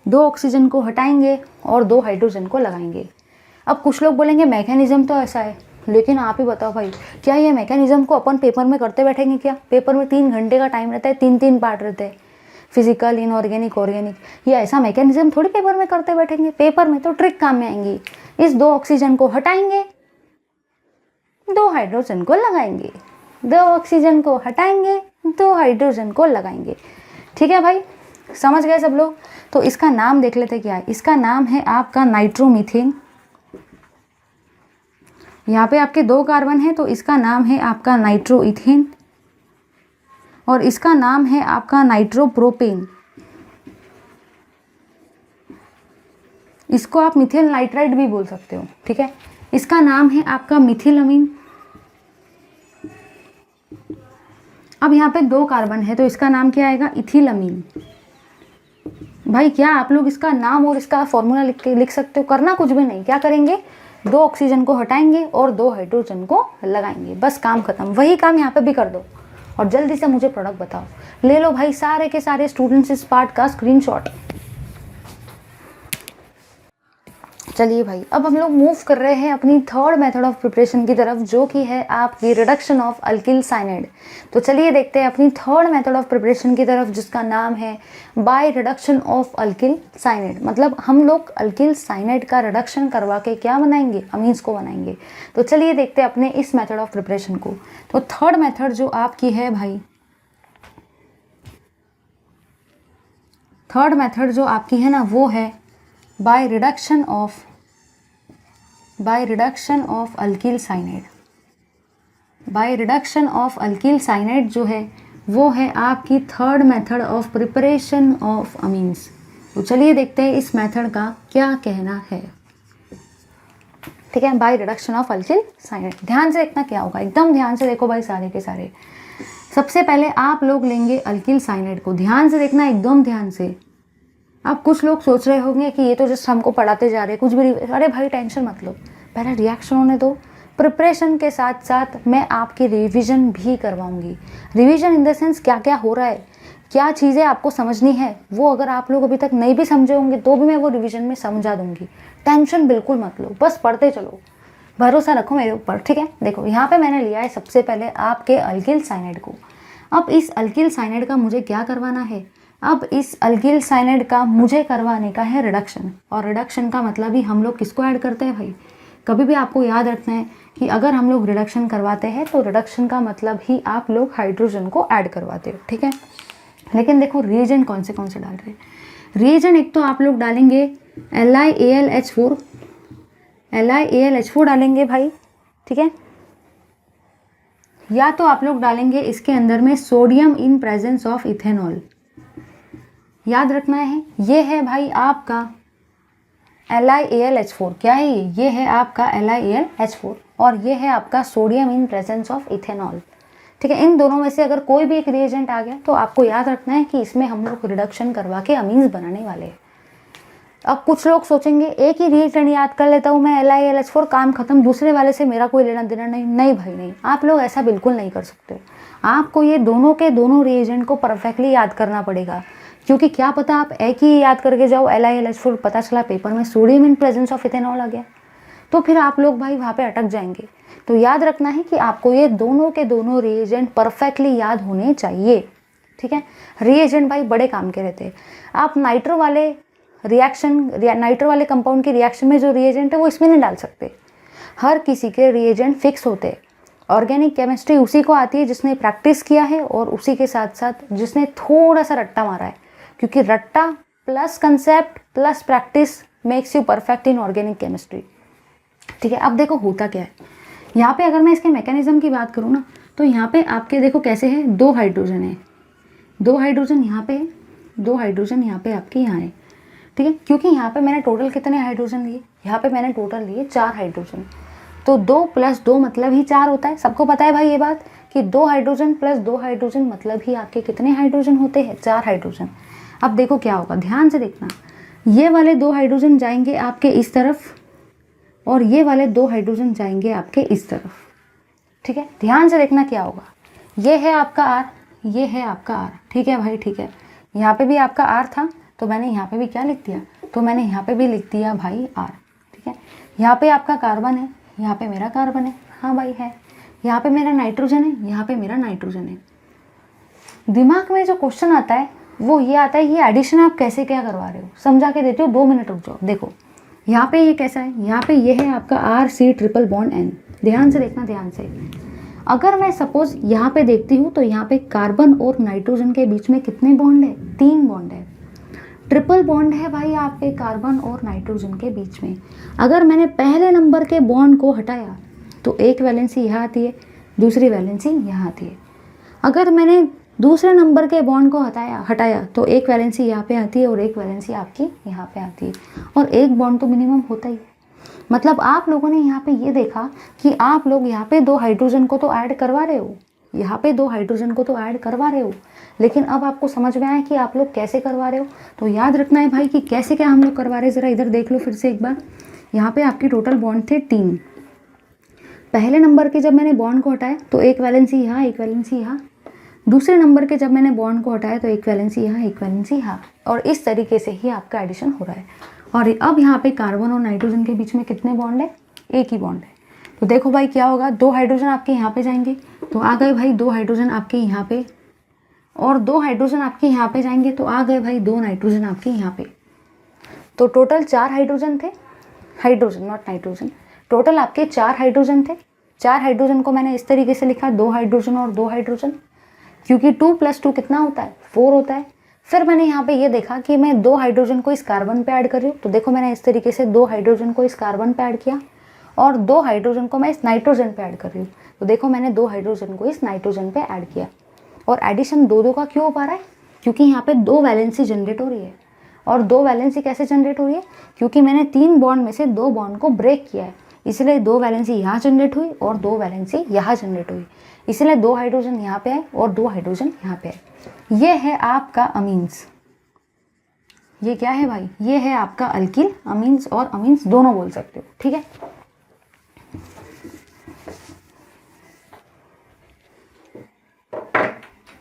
2 ऑक्सीजन को हटाएंगे और 2 हाइड्रोजन को लगाएंगे। अब कुछ लोग बोलेंगे मैकेनिज्म तो ऐसा है, लेकिन आप ही बताओ भाई, क्या ये मैकेनिज्म को अपन पेपर में करते बैठेंगे क्या? पेपर में 3 घंटे का टाइम रहता है, 3 पार्ट रहते हैं, फिजिकल, इनऑर्गेनिक, ऑर्गेनिक। ये ऐसा मैकेनिज्म थोड़ी पेपर में करते बैठेंगे। पेपर में तो ट्रिक काम में आएंगी। इस 2 ऑक्सीजन को हटाएंगे, 2 हाइड्रोजन को लगाएंगे, 2 ऑक्सीजन को हटाएंगे, 2 हाइड्रोजन को लगाएंगे। ठीक है भाई, समझ गए सब लोग? तो इसका नाम देख लेते क्या है। इसका नाम है आपका नाइट्रोमीथेन। यहाँ पे आपके 2 कार्बन है तो इसका नाम है आपका नाइट्रोइथेन, और इसका नाम है आपका नाइट्रोप्रोपेन। इसको आप मिथिल नाइट्राइड भी बोल सकते हो, ठीक है। इसका नाम है आपका मिथिलअमीन। अब यहाँ पे 2 कार्बन है तो इसका नाम क्या आएगा? इथिलअमीन। भाई क्या आप लोग इसका नाम और इसका फॉर्मूला लिख सकते हो? करना कुछ भी नहीं, क्या करेंगे? 2 ऑक्सीजन को हटाएंगे और 2 हाइड्रोजन को लगाएंगे, बस काम खत्म। वही काम यहाँ पे भी कर दो और जल्दी से मुझे प्रोडक्ट बताओ। ले लो भाई सारे के सारे स्टूडेंट्स इस पार्ट का स्क्रीनशॉट। चलिए भाई, अब हम लोग मूव कर रहे हैं अपनी थर्ड मेथड ऑफ प्रिपरेशन की तरफ, जो कि है आपकी रिडक्शन ऑफ अल्किल साइनाइड। तो चलिए देखते हैं अपनी थर्ड मेथड ऑफ प्रिपरेशन की तरफ, जिसका नाम है bye reduction of alkyl cyanide. मतलब हम लोग अल्किल साइनाइड का रिडक्शन करवा के क्या बनाएंगे? अमीन्स को बनाएंगे। तो चलिए देखते हैं अपने इस मेथड ऑफ प्रिपरेशन को। तो थर्ड मेथड जो आपकी है भाई, थर्ड मेथड जो आपकी है ना, वो है bye reduction of alkyl cyanide. Bye reduction of alkyl cyanide जो है वो है आपकी third method of preparation of amines. तो चलिए देखते हैं इस मेथड का क्या कहना है। ठीक है, bye reduction of alkyl cyanide. ध्यान से देखना क्या होगा, एकदम ध्यान से देखो भाई सारे के सारे। सबसे पहले आप लोग लेंगे अल्किल साइनाइड को। ध्यान से देखना, एकदम ध्यान से। अब कुछ लोग सोच रहे होंगे कि ये तो जस्ट हमको पढ़ाते जा रहे हैं, कुछ भी। अरे भाई टेंशन मत लो, पहले रिएक्शन होने दो। प्रिपरेशन के साथ साथ मैं आपकी रिवीजन भी करवाऊंगी। रिवीजन इन द सेंस क्या क्या हो रहा है, क्या चीज़ें आपको समझनी है, वो अगर आप लोग अभी तक नहीं भी समझे होंगे तो भी मैं वो रिवीजन में समझा दूंगी। टेंशन बिल्कुल मत लो, बस पढ़ते चलो, भरोसा रखो मेरे ऊपर। ठीक है, देखो यहाँ पे मैंने लिया है सबसे पहले आपके अल्किल साइनाइड को। अब इस अल्किल साइनाइड का मुझे क्या करवाना है? अब इस अल्किल साइनाइड का मुझे करवाने का है रिडक्शन। और रिडक्शन का मतलब ही हम लोग किसको ऐड करते हैं भाई? कभी भी आपको याद रखना है कि अगर हम लोग रिडक्शन करवाते हैं तो रिडक्शन का मतलब ही आप लोग हाइड्रोजन को ऐड करवाते हो। ठीक है, लेकिन देखो रिएजेंट कौन से डाल रहे हैं। रिएजेंट एक तो आप लोग डालेंगे LiAlH4, LiAlH4 डालेंगे भाई। ठीक है, या तो आप लोग डालेंगे इसके अंदर में sodium in presence of ethanol. याद रखना है, ये है भाई आपका LiAlH4। क्या है ये है आपका LiAlH4 और ये है आपका sodium in presence of ethanol. ठीक है, इन दोनों में से अगर कोई भी एक रिएजेंट आ गया तो आपको याद रखना है कि इसमें हम लोग रिडक्शन करवा के अमीन्स बनाने वाले हैं। अब कुछ लोग सोचेंगे एक ही रिएजेंट याद कर लेता हूँ मैं, LiAlH4, काम खत्म, दूसरे वाले से मेरा कोई लेना देना नहीं। नहीं भाई नहीं, आप लोग ऐसा बिल्कुल नहीं कर सकते। आपको ये दोनों के दोनों रिएजेंट को परफेक्टली याद करना पड़ेगा, क्योंकि क्या पता आप एक ही याद करके जाओ LiAlH4, पता चला पेपर में sodium in presence of ethanol आ गया, तो फिर आप लोग भाई वहाँ पे अटक जाएंगे। तो याद रखना है कि आपको ये दोनों के दोनों रिएजेंट परफेक्टली याद होने चाहिए। ठीक है, रिएजेंट भाई बड़े काम के रहते हैं। आप नाइट्रो वाले कंपाउंड की रिएक्शन में जो रिएजेंट है वो इसमें नहीं डाल सकते। हर किसी के रिएजेंट फिक्स होते हैं। ऑर्गेनिक केमिस्ट्री उसी को आती है जिसने प्रैक्टिस किया है और उसी के साथ साथ जिसने थोड़ा सा रट्टा मारा है। क्योंकि रट्टा plus concept plus practice makes you perfect in organic chemistry. ठीक है, अब देखो होता क्या है यहाँ पे, अगर मैं इसके मैकेनिज्म की बात करूँ ना, तो यहाँ पे आपके देखो कैसे है, 2 हाइड्रोजन है, 2 हाइड्रोजन यहाँ पे है, 2 हाइड्रोजन यहाँ पे आपके यहाँ है। ठीक है, क्योंकि यहाँ पे मैंने टोटल कितने हाइड्रोजन लिए, यहाँ पे मैंने टोटल लिए 4 हाइड्रोजन, तो 2 + 2 मतलब ही 4 होता है। सबको पता है भाई ये बात कि 2 हाइड्रोजन + 2 हाइड्रोजन मतलब ही आपके कितने हाइड्रोजन होते हैं, 4 हाइड्रोजन। अब देखो क्या होगा, ध्यान से देखना, ये वाले 2 हाइड्रोजन जाएंगे आपके इस तरफ और ये वाले 2 हाइड्रोजन जाएंगे आपके इस तरफ। ठीक है, ध्यान से देखना क्या होगा, ये है आपका R, ये है आपका R। ठीक है भाई, ठीक है, यहाँ पे भी आपका R था तो मैंने यहाँ पे भी क्या लिख दिया, तो मैंने यहाँ पे भी लिख दिया भाई R। ठीक है, यहाँ पे आपका कार्बन है, यहाँ पे मेरा कार्बन है, हाँ भाई है, यहाँ पे मेरा नाइट्रोजन है, यहाँ पे मेरा नाइट्रोजन है। दिमाग में जो क्वेश्चन आता है वो ये आता है, ये एडिशन आप कैसे क्या करवा रहे हो, समझा के देती हो, 2 मिनट रुक जाओ। देखो यहाँ पे ये कैसा है, यहाँ पे ये है आपका RC∧N। ध्यान से देखना, ध्यान से। अगर मैं सपोज यहाँ पे देखती हूँ तो यहाँ पे कार्बन और नाइट्रोजन के बीच में कितने बॉन्ड है, 3 बॉन्ड है, ट्रिपल बॉन्ड है भाई आपके कार्बन और नाइट्रोजन के बीच में। अगर मैंने पहले नंबर के बॉन्ड को हटाया तो एक वैलेंसी यहाँ आती है, दूसरी वैलेंसी यहाँ आती है। अगर मैंने दूसरे नंबर के बॉन्ड को हटाया तो एक वैलेंसी यहाँ पे आती है और एक वैलेंसी आपकी यहाँ पे आती है, और एक बॉन्ड तो मिनिमम होता ही है। मतलब आप लोगों ने यहाँ पे ये देखा कि आप लोग यहाँ पे 2 हाइड्रोजन को तो ऐड करवा रहे हो, यहाँ पे 2 हाइड्रोजन को तो ऐड करवा रहे हो, लेकिन अब आपको समझ में आया कि आप लोग कैसे करवा रहे हो। तो याद रखना है भाई कि कैसे क्या हम लोग करवा रहे हैं। ज़रा इधर देख लो फिर से एक बार, यहाँ पे आपकी टोटल बॉन्ड थे 3। पहले नंबर के जब मैंने बॉन्ड को हटाया तो एक वैलेंसी यहाँ, एक वैलेंसी यहाँ। दूसरे नंबर के जब मैंने बॉन्ड को हटाया तो एक वैलेंसी यहाँ, एक वैलेंसी यहाँ, और इस तरीके से ही आपका एडिशन हो रहा है। और अब यहाँ पे कार्बन और नाइट्रोजन के बीच में कितने बॉन्ड है, एक ही बॉन्ड है। तो देखो भाई क्या होगा, 2 हाइड्रोजन आपके यहाँ पे जाएंगे तो आ गए भाई 2 हाइड्रोजन आपके यहाँ पे, और 2 हाइड्रोजन आपके यहाँ पे जाएंगे तो आ गए भाई 2 नाइट्रोजन आपके यहाँ पे। तो टोटल 4 हाइड्रोजन थे, हाइड्रोजन नॉट नाइट्रोजन, टोटल आपके 4 हाइड्रोजन थे। 4 हाइड्रोजन को मैंने इस तरीके से लिखा, 2 हाइड्रोजन और 2 हाइड्रोजन, क्योंकि 2 + 2 कितना होता है, 4 होता है। फिर मैंने यहाँ पे ये देखा कि मैं 2 हाइड्रोजन को इस कार्बन पे ऐड कर रही हूँ, तो देखो मैंने इस तरीके से 2 हाइड्रोजन को इस कार्बन पे ऐड किया और 2 हाइड्रोजन को मैं इस नाइट्रोजन पे ऐड कर रही हूँ, तो देखो मैंने 2 हाइड्रोजन को इस नाइट्रोजन पे ऐड किया। और एडिशन 2-2 का क्यों हो पा रहा है, क्योंकि यहाँ पे 2 वैलेंसी जनरेट हो रही है। और 2 वैलेंसी कैसे जनरेट हो रही है, क्योंकि मैंने 3 बॉन्ड में से 2 बॉन्ड को ब्रेक किया है, इसलिए 2 वैलेंसी यहाँ जनरेट हुई और 2 वैलेंसी यहाँ जनरेट हुई, इसलिए 2 हाइड्रोजन यहाँ पे आए और 2 हाइड्रोजन यहाँ पे आए। ये है आपका अमीन्स। ये क्या है भाई, ये है आपका अल्किल। अमीन्स और अमीन्स दोनों बोल सकते हो, ठीक है।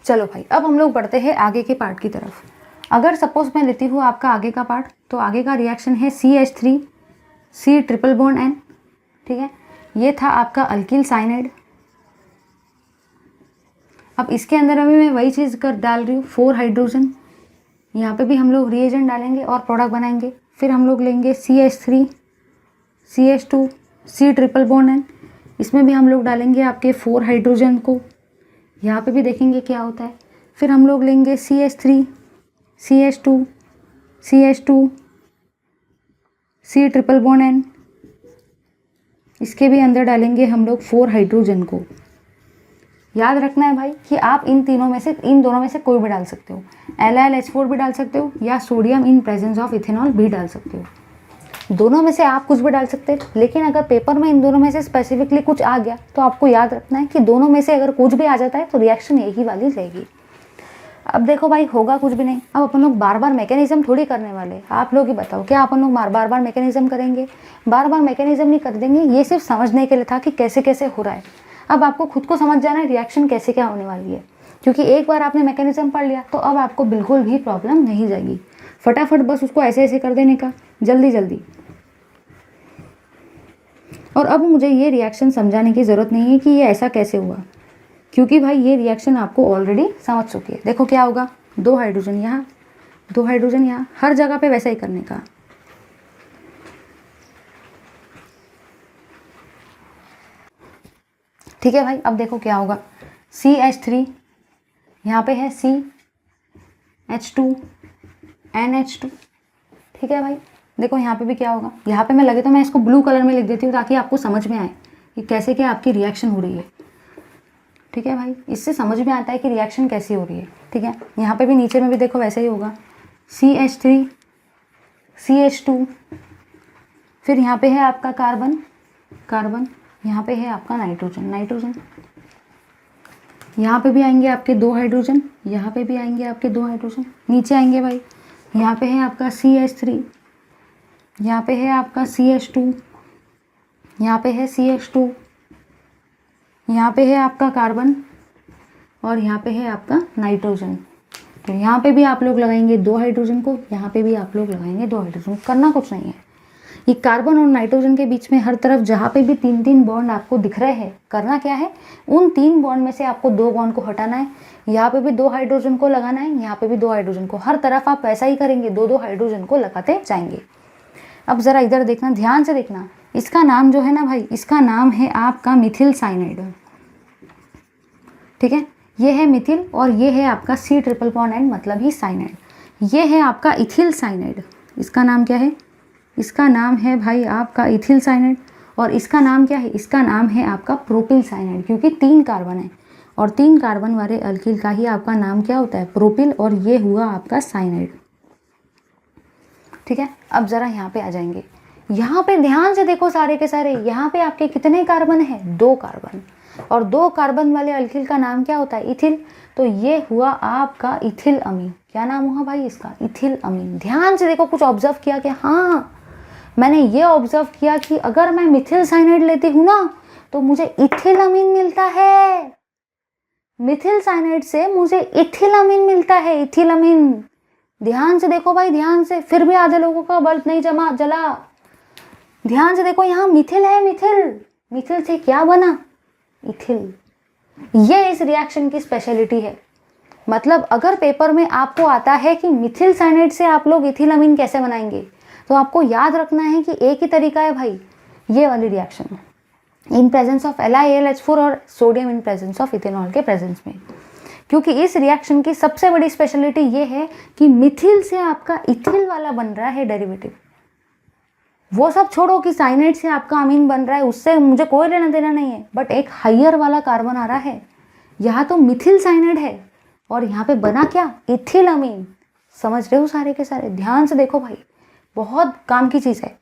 चलो भाई, अब हम लोग बढ़ते हैं आगे के पार्ट की तरफ। अगर सपोज मैं लेती हूँ आपका आगे का पार्ट, तो आगे का रिएक्शन है CH3 C∧N। ठीक है, ये था आपका अल्किल साइनाइड। अब इसके अंदर अभी मैं वही चीज़ कर डाल रही हूँ, 4 हाइड्रोजन। यहाँ पे भी हम लोग रिएजेंट डालेंगे और प्रोडक्ट बनाएंगे। फिर हम लोग लेंगे CH3 CH2 C∧N, इसमें भी हम लोग डालेंगे आपके 4 हाइड्रोजन को। यहाँ पे भी देखेंगे क्या होता है। फिर हम लोग लेंगे CH3 CH2 CH2 C∧N, इसके भी अंदर डालेंगे हम लोग 4 हाइड्रोजन को। याद रखना है भाई कि आप इन दोनों में से कोई भी डाल सकते हो, LiLH4 भी डाल सकते हो या sodium in presence of ethanol भी डाल सकते हो। दोनों में से आप कुछ भी डाल सकते हो, लेकिन अगर पेपर में इन दोनों में से स्पेसिफिकली कुछ आ गया तो आपको याद रखना है कि दोनों में से अगर कुछ भी आ जाता है तो रिएक्शन यही वाली रहेगी। अब देखो भाई, होगा कुछ भी नहीं। अब अपन लोग बार बार मैकेनिज्म थोड़ी करने वाले। आप लोग ही बताओ, क्या अपन लोग बार बार मैकेनिज्म करेंगे? बार बार मैकेनिज्म नहीं कर देंगे। ये सिर्फ समझने के लिए था कि कैसे कैसे हो रहा है। अब आपको खुद को समझ जाना है रिएक्शन कैसे क्या होने वाली है, क्योंकि एक बार आपने मैकेनिज्म पढ़ लिया तो अब आपको बिल्कुल भी प्रॉब्लम नहीं जाएगी। फटाफट बस उसको ऐसे ऐसे कर देने का, जल्दी जल्दी। और अब मुझे ये रिएक्शन समझाने की ज़रूरत नहीं है कि ये ऐसा कैसे हुआ, क्योंकि भाई ये रिएक्शन आपको ऑलरेडी समझ चुकी है। देखो क्या होगा, 2 हाइड्रोजन यहाँ, 2 हाइड्रोजन यहाँ, हर जगह पे वैसा ही करने का। ठीक है भाई, अब देखो क्या होगा। CH3 यहाँ पे है CH2 NH2। ठीक है भाई, देखो यहाँ पे भी क्या होगा, यहाँ पे मैं लगे तो मैं इसको ब्लू कलर में लिख देती हूँ ताकि आपको समझ में आए कि कैसे क्या आपकी रिएक्शन हो रही है। ठीक है भाई, इससे समझ में आता है कि रिएक्शन कैसी हो रही है। ठीक है, यहाँ पे भी नीचे में भी देखो वैसे ही होगा, CH3 CH2, फिर यहाँ पे है आपका कार्बन, यहाँ पे है आपका नाइट्रोजन, यहाँ पे भी आएंगे आपके 2 हाइड्रोजन, यहाँ पे भी आएंगे आपके 2 हाइड्रोजन, नीचे आएंगे भाई, यहाँ पे है आपका CH3, यहाँ पे है आपका CH2, यहाँ पे है CH2, यहाँ पे है आपका कार्बन और यहाँ पे है आपका नाइट्रोजन। तो यहाँ पे भी आप लोग लगाएंगे 2 हाइड्रोजन को, यहाँ पे भी आप लोग लगाएंगे 2 हाइड्रोजन। करना कुछ नहीं है, ये कार्बन और नाइट्रोजन के बीच में हर तरफ जहाँ पे भी 3-3 बॉन्ड आपको दिख रहे हैं, करना क्या है, उन 3 बॉन्ड में से आपको 2 बॉन्ड को हटाना है। यहाँ पे भी 2 हाइड्रोजन को लगाना है, यहाँ पे भी 2 हाइड्रोजन को, हर तरफ आप वैसा ही करेंगे, 2-2 हाइड्रोजन को लगाते जाएंगे। अब ज़रा इधर देखना, ध्यान से देखना, इसका नाम जो है ना भाई, इसका नाम है आपका मिथिल साइनाइड। ठीक है, ये है मिथिल और ये है आपका C ट्रिपल बॉन्ड एंड मतलब ही साइनाइड। ये है आपका इथिल साइनाइड, इसका नाम क्या है, इसका नाम है भाई आपका इथिल साइनाइड। और इसका नाम क्या है, इसका नाम है आपका प्रोपिल साइनाइड, क्योंकि 3 कार्बन है और 3 कार्बन वाले अल्किल का ही आपका नाम क्या होता है, प्रोपिल, और ये हुआ आपका साइनाइड। ठीक है, अब ज़रा यहाँ पे आ जाएंगे, यहाँ पे ध्यान से देखो सारे के सारे, यहाँ पे आपके कितने कार्बन है, 2 कार्बन, और 2 कार्बन वाले अल्किल का नाम क्या होता है, इथिल। तो ये हुआ आपका इथिल अमीन। क्या नाम हुआ भाई इसका, इथिल अमीन। ध्यान से देखो, कुछ ऑब्जर्व किया क्या, हाँ मैंने ये ऑब्जर्व किया कि अगर मैं मिथिल साइनाइड लेती हूँ ना तो मुझे इथिल अमीन मिलता है, मिथिल साइनाइड से मुझे इथिल अमीन मिलता है, इथिल अमीन। ध्यान से देखो भाई, ध्यान से, फिर भी आधे लोगों का बल्ब नहीं जला। ध्यान से देखो, यहाँ मिथिल है, मिथिल से क्या बना, इथिल। ये इस रिएक्शन की स्पेशलिटी है। मतलब अगर पेपर में आपको आता है कि मिथिल साइनाइड से आप लोग इथिल अमीन कैसे बनाएंगे, तो आपको याद रखना है कि एक ही तरीका है भाई, ये वाली reaction in presence of LiAlH4 और sodium in presence of ethanol के प्रेजेंस में। क्योंकि इस रिएक्शन की सबसे बड़ी स्पेशलिटी ये है कि मिथिल से आपका इथिल वाला बन रहा है डेरिवेटिव। वो सब छोड़ो कि साइनाइड से आपका अमीन बन रहा है, उससे मुझे कोई लेना देना नहीं है, बट एक हायर वाला कार्बन आ रहा है। यहाँ तो मिथिल साइनाइड है और यहाँ पे बना क्या, इथिल अमीन। समझ रहे हो सारे के सारे, ध्यान से देखो भाई, बहुत काम की चीज़ है।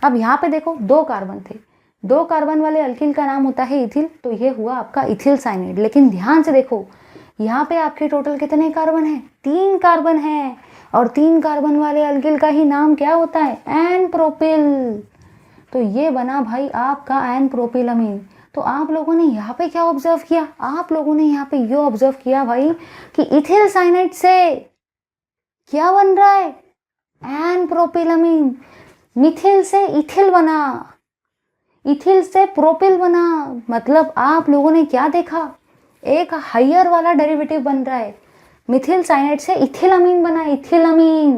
अब यहाँ पे देखो 2 कार्बन थे, 2 कार्बन वाले अल्किल का नाम होता है इथिल, तो ये हुआ आपका इथिल साइनाइड। लेकिन ध्यान से देखो, यहाँ पे आपके टोटल कितने कार्बन हैं, 3 कार्बन हैं, और 3 कार्बन वाले अल्किल का ही नाम क्या होता है, एन प्रोपिल। तो ये बना भाई आपका एन प्रोपिल अमीन। तो आप लोगों ने यहाँ पे क्या ऑब्जर्व किया, आप लोगों ने यहाँ पे ये ऑब्जर्व किया भाई कि इथिल साइनाइड से क्या बन रहा है, एन प्रोपिल अमीन। मिथिल से इथिल बना, इथिल से प्रोपिल बना। मतलब आप लोगों ने क्या देखा, एक हायर वाला डेरिवेटिव बन रहा है। मिथिल साइनाइड से इथिल अमीन बना, इथिल अमीन,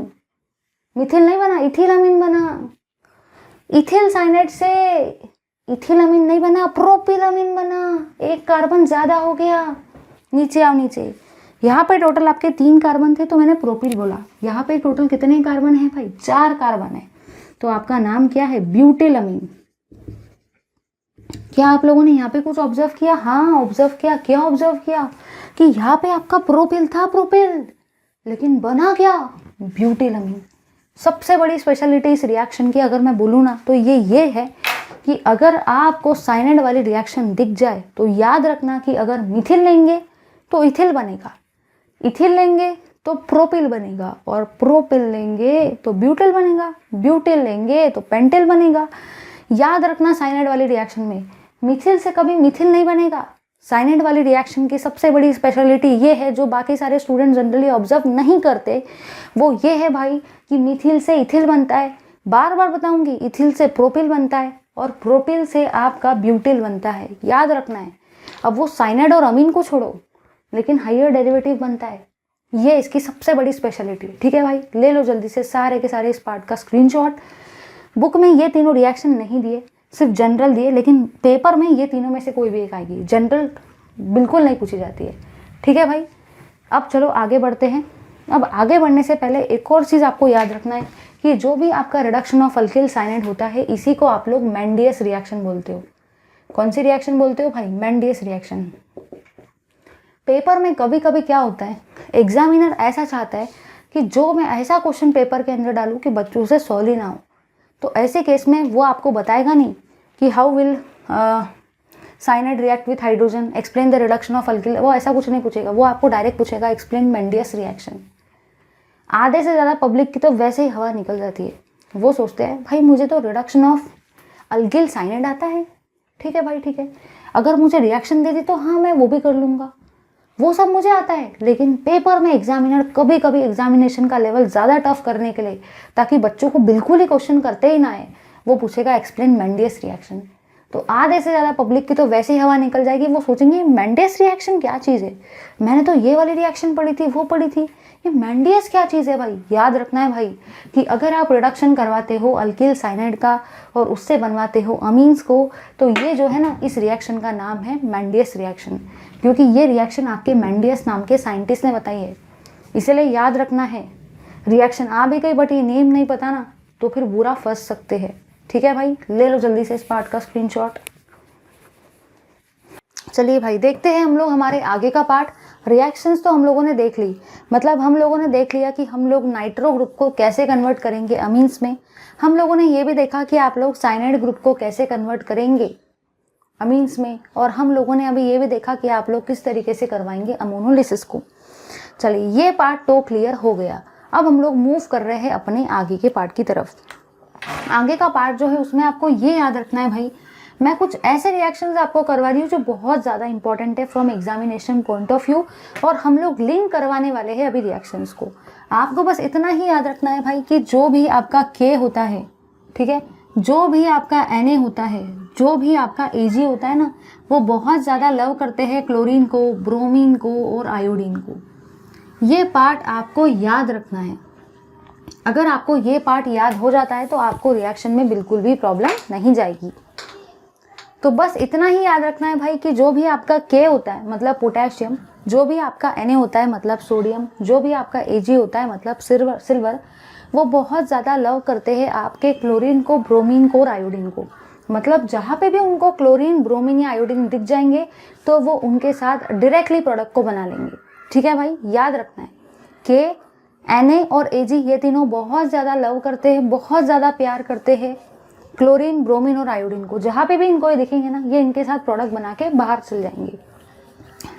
मिथिल नहीं बना, इथिल अमीन बना। इथिल साइनाइड से इथिल अमीन नहीं बना, प्रोपिल अमीन बना, एक कार्बन ज्यादा हो गया। नीचे आओ, नीचे। यहाँ पे टोटल आपके 3 कार्बन थे तो मैंने प्रोपिल बोला। यहाँ पे टोटल कितने कार्बन है भाई, 4 कार्बन है, तो आपका नाम क्या है, ब्यूटिल अमीन। क्या आप लोगों ने यहाँ पे कुछ ऑब्जर्व किया, हाँ ऑब्जर्व किया। क्या ऑब्जर्व किया कि यहाँ पे आपका प्रोपिल था, प्रोपिल, लेकिन बना क्या, ब्यूटिल अमीन। सबसे बड़ी स्पेशलिटी इस रिएक्शन की अगर मैं बोलूँ ना तो ये है कि अगर आपको साइनाइड वाली रिएक्शन दिख जाए तो याद रखना कि अगर मिथिल लेंगे तो इथिल बनेगा, इथिल लेंगे तो प्रोपिल बनेगा, और प्रोपिल लेंगे तो ब्यूटिल बनेगा, ब्यूटिल लेंगे तो पेंटिल बनेगा। याद रखना साइनाइड वाली रिएक्शन में मिथिल से कभी मिथिल नहीं बनेगा। साइनाइड वाली रिएक्शन की सबसे बड़ी स्पेशलिटी ये है, जो बाकी सारे स्टूडेंट जनरली ऑब्जर्व नहीं करते, वो ये है भाई कि मिथिल से इथिल बनता है। बार बार बताऊंगी, इथिल से प्रोपिल बनता है और प्रोपिल से आपका ब्यूटिल बनता है, याद रखना है। अब वो साइनाइड और अमीन को छोड़ो, लेकिन हायर डेरिवेटिव बनता है, ये इसकी सबसे बड़ी स्पेशलिटी। ठीक है भाई, ले लो जल्दी से सारे के सारे इस पार्ट का स्क्रीनशॉट। बुक में ये तीनों रिएक्शन नहीं दिए, सिर्फ जनरल दिए, लेकिन पेपर में ये तीनों में से कोई भी एक आएगी, जनरल बिल्कुल नहीं पूछी जाती है। ठीक है भाई, अब चलो आगे बढ़ते हैं। अब आगे बढ़ने से पहले एक और चीज़ आपको याद रखना है कि जो भी आपका रिडक्शन ऑफ अल्किल साइनाइड होता है इसी को आप लोग मेंडियस रिएक्शन बोलते हो। कौन सी रिएक्शन बोलते हो भाई? मेंडियस रिएक्शन। पेपर में कभी कभी क्या होता है, एग्जामिनर ऐसा चाहता है कि जो मैं ऐसा क्वेश्चन पेपर के अंदर डालूं कि बच्चों से सॉल्व ही ना हो। तो ऐसे केस में वो आपको बताएगा नहीं कि how will cyanide react with hydrogen, explain the reduction of alkyl, वो ऐसा कुछ नहीं पूछेगा। वो आपको डायरेक्ट पूछेगा एक्सप्लेन मेंडियस रिएक्शन। आधे से ज़्यादा पब्लिक की तो वैसे ही हवा निकल जाती है। वो सोचते हैं भाई मुझे तो रिडक्शन ऑफ अल्किल साइनाइड आता है, ठीक है भाई ठीक है, अगर मुझे रिएक्शन दे दी तो हाँ मैं वो भी कर लूँगा, वो सब मुझे आता है। लेकिन पेपर में एग्जामिनर कभी कभी एग्जामिनेशन का लेवल ज़्यादा टफ करने के लिए, ताकि बच्चों को बिल्कुल ही क्वेश्चन करते ही ना आए, वो पूछेगा एक्सप्लेन मेंडियस रिएक्शन। तो आधे से ज़्यादा पब्लिक की तो वैसे ही हवा निकल जाएगी। वो सोचेंगे मेंडियस रिएक्शन क्या चीज़ है, मैंने तो ये वाली रिएक्शन पढ़ी थी, वो पढ़ी थी, ये मेंडियस क्या चीज़ है भाई। याद रखना है भाई कि अगर आप रिडक्शन करवाते हो अल्किल साइनाइड का और उससे बनवाते हो अमीन्स को, तो ये जो है ना, इस रिएक्शन का नाम है मेंडियस रिएक्शन, क्योंकि ये रिएक्शन आपके मेंडियस नाम के साइंटिस्ट ने बताई है। इसलिए याद रखना है, रिएक्शन आ भी गई बट ये नेम नहीं पता ना, तो फिर बुरा फंस सकते हैं। ठीक है भाई, ले लो जल्दी से इस पार्ट का स्क्रीनशॉट। चलिए भाई देखते हैं हम लोग हमारे आगे का पार्ट। रिएक्शंस तो हम लोगों ने देख ली, मतलब हम लोगों ने देख लिया कि हम लोग नाइट्रो ग्रुप को कैसे कन्वर्ट करेंगे अमीन्स में। हम लोगों ने ये भी देखा कि आप लोग साइनाइड ग्रुप को कैसे कन्वर्ट करेंगे अमीन्स में, और हम लोगों ने अभी ये भी देखा कि आप लोग किस तरीके से करवाएंगे अमोनोलिसिस को। चलिए ये पार्ट तो क्लियर हो गया। अब हम लोग मूव कर रहे हैं अपने आगे के पार्ट की तरफ। आगे का पार्ट जो है उसमें आपको ये याद रखना है भाई, मैं कुछ ऐसे रिएक्शंस आपको करवा रही हूँ जो बहुत ज़्यादा इंपॉर्टेंट है from examination point of view, और हम लोग लिंक करवाने वाले हैं अभी रिएक्शंस को। आपको बस इतना ही याद रखना है भाई कि जो भी आपका के होता है, ठीक है, जो भी आपका Na होता है, जो भी आपका Ag होता है ना, वो बहुत ज़्यादा लव करते हैं क्लोरीन को, ब्रोमीन को और आयोडीन को। ये पार्ट आपको याद रखना है। अगर आपको ये पार्ट याद हो जाता है तो आपको रिएक्शन में बिल्कुल भी प्रॉब्लम नहीं जाएगी। तो बस इतना ही याद रखना है भाई कि जो भी आपका K होता है मतलब पोटेशियम, जो भी आपका Na होता है मतलब सोडियम, जो भी आपका Ag होता है मतलब सिल्वर, वो बहुत ज़्यादा लव करते हैं आपके क्लोरीन को, ब्रोमीन को और आयोडीन को। मतलब जहाँ पे भी उनको क्लोरीन, ब्रोमीन या आयोडीन दिख जाएंगे तो वो उनके साथ डायरेक्टली प्रोडक्ट को बना लेंगे। ठीक है भाई, याद रखना है K, Na और Ag ये तीनों बहुत ज़्यादा लव करते हैं, बहुत ज़्यादा प्यार करते हैं क्लोरीन, ब्रोमीन और आयोडीन को। जहाँ पे भी इनको ये दिखेंगे ना, ये इनके साथ प्रोडक्ट बना के बाहर चल जाएंगे।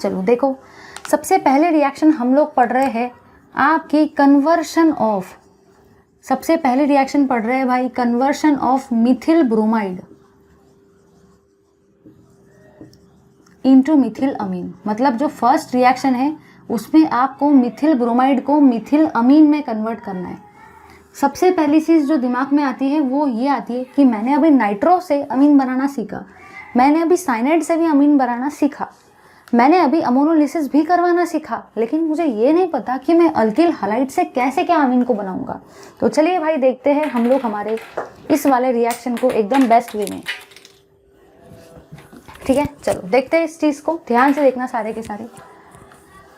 चलो देखो, सबसे पहले रिएक्शन हम लोग पढ़ रहे हैं आपकी कन्वर्शन ऑफ, सबसे पहले रिएक्शन पढ़ रहे हैं भाई conversion of methyl bromide into methyl amine. मतलब जो फर्स्ट रिएक्शन है उसमें आपको मिथिल ब्रोमाइड को मिथिल अमीन में कन्वर्ट करना है। सबसे पहली चीज़ जो दिमाग में आती है वो ये आती है कि मैंने अभी नाइट्रो से अमीन बनाना सीखा, मैंने अभी साइनाइड से भी अमीन बनाना सीखा, मैंने अभी अमोनोलिसिस भी करवाना सीखा, लेकिन मुझे ये नहीं पता कि मैं अल्किल हैलाइड से कैसे क्या अमीन को बनाऊंगा। तो चलिए भाई देखते हैं हम लोग हमारे इस वाले रिएक्शन को एकदम बेस्ट वे में। ठीक है, चलो देखते हैं इस चीज़ को, ध्यान से देखना सारे के सारे।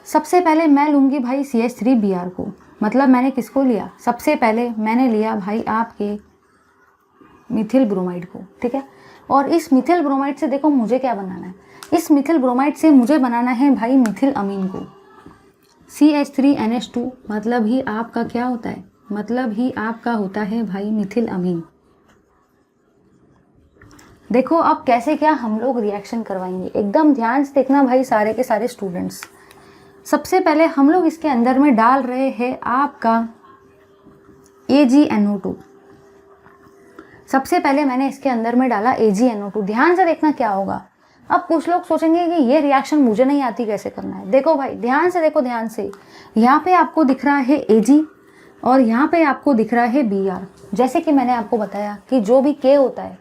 सबसे पहले मैं लूँगी भाई CH3Br को, मतलब मैंने किसको लिया, सबसे पहले मैंने लिया भाई आपके मिथिल ब्रोमाइड को। ठीक है, और इस मिथिल ब्रोमाइड से देखो मुझे क्या बनाना है, इस मिथिल ब्रोमाइड से मुझे बनाना है भाई मिथिल अमीन को। CH3NH2 मतलब ही आपका क्या होता है, मतलब ही आपका होता है भाई मिथिल अमीन। देखो अब कैसे क्या हम लोग रिएक्शन करवाएंगे, एकदम ध्यान से देखना भाई सारे के सारे स्टूडेंट्स। सबसे पहले हम लोग इसके अंदर में डाल रहे हैं आपका AgNO2। सबसे पहले मैंने इसके अंदर में डाला AgNO2। ध्यान से देखना क्या होगा। अब कुछ लोग सोचेंगे कि ये रिएक्शन मुझे नहीं आती, कैसे करना है। देखो भाई ध्यान से देखो, ध्यान से। यहाँ पे आपको दिख रहा है Ag और यहाँ पे आपको दिख रहा है Br। जैसे कि मैंने आपको बताया कि जो भी K होता है,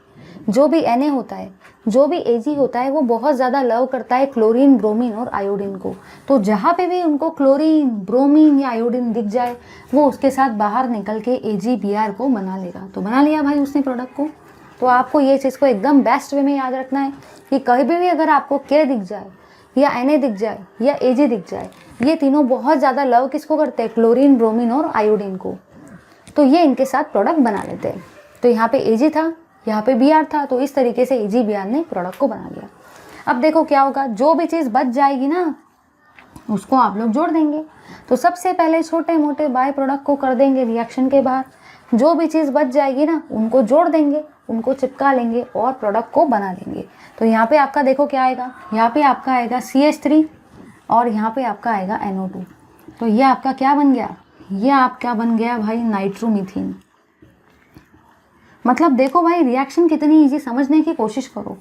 जो भी Na होता है, जो भी Ag होता है, वो बहुत ज़्यादा लव करता है क्लोरीन, ब्रोमीन और आयोडीन को। तो जहाँ पे भी उनको क्लोरीन, ब्रोमीन या आयोडीन दिख जाए वो उसके साथ बाहर निकल के AgBr को बना लेगा। तो बना लिया भाई उसने प्रोडक्ट को। तो आपको ये चीज़ को एकदम बेस्ट वे में याद रखना है कि कहीं भी अगर आपको K दिख जाए या Na दिख जाए या Ag दिख जाए ये तीनों बहुत ज़्यादा लव किसको करते हैं, क्लोरीन, ब्रोमीन और आयोडीन को। तो ये इनके साथ प्रोडक्ट बना लेते हैं। तो यहाँ पे Ag था, यहाँ पे Br था, तो इस तरीके से AgBr ने प्रोडक्ट को बना लिया। अब देखो क्या होगा, जो भी चीज़ बच जाएगी ना उसको आप लोग जोड़ देंगे। तो सबसे पहले छोटे मोटे बाय प्रोडक्ट को कर देंगे रिएक्शन के बाहर, जो भी चीज़ बच जाएगी ना उनको जोड़ देंगे, उनको चिपका लेंगे और प्रोडक्ट को बना लेंगे। तो यहाँ पे आपका देखो क्या आएगा, यहाँ पे आपका आएगा CH3 और यहाँ पे आपका आएगा NO2। तो ये आपका क्या बन गया, ये आपका बन गया भाई नाइट्रोमीथेन। मतलब देखो भाई रिएक्शन कितनी ईजी, समझने की कोशिश करो।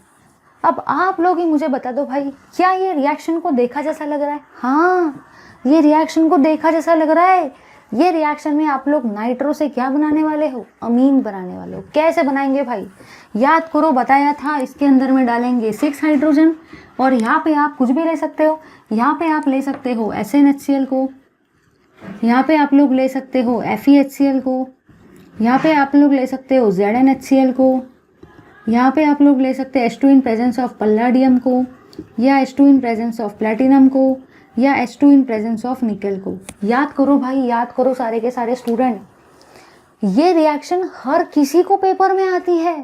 अब आप लोग ही मुझे बता दो भाई, क्या ये रिएक्शन को देखा जैसा लग रहा है? हाँ, ये रिएक्शन को देखा जैसा लग रहा है। ये रिएक्शन में आप लोग नाइट्रो से क्या बनाने वाले हो, अमीन बनाने वाले हो। कैसे बनाएंगे भाई, याद करो, बताया था इसके अंदर में डालेंगे 6 हाइड्रोजन और यहाँ पे आप कुछ भी ले सकते हो। यहाँ पे आप ले सकते हो SnHCl को, यहाँ पे आप लोग ले सकते हो FeHCl को, यहाँ पे आप लोग ले सकते हो ZnHCl को, यहाँ पे आप लोग ले सकते हैं H2 इन प्रेजेंस ऑफ पल्लाडियम को, या H2 in presence of platinum को, या H2 इन प्रेजेंस ऑफ निकल को। याद करो भाई, याद करो सारे के सारे स्टूडेंट, ये रिएक्शन हर किसी को पेपर में आती है,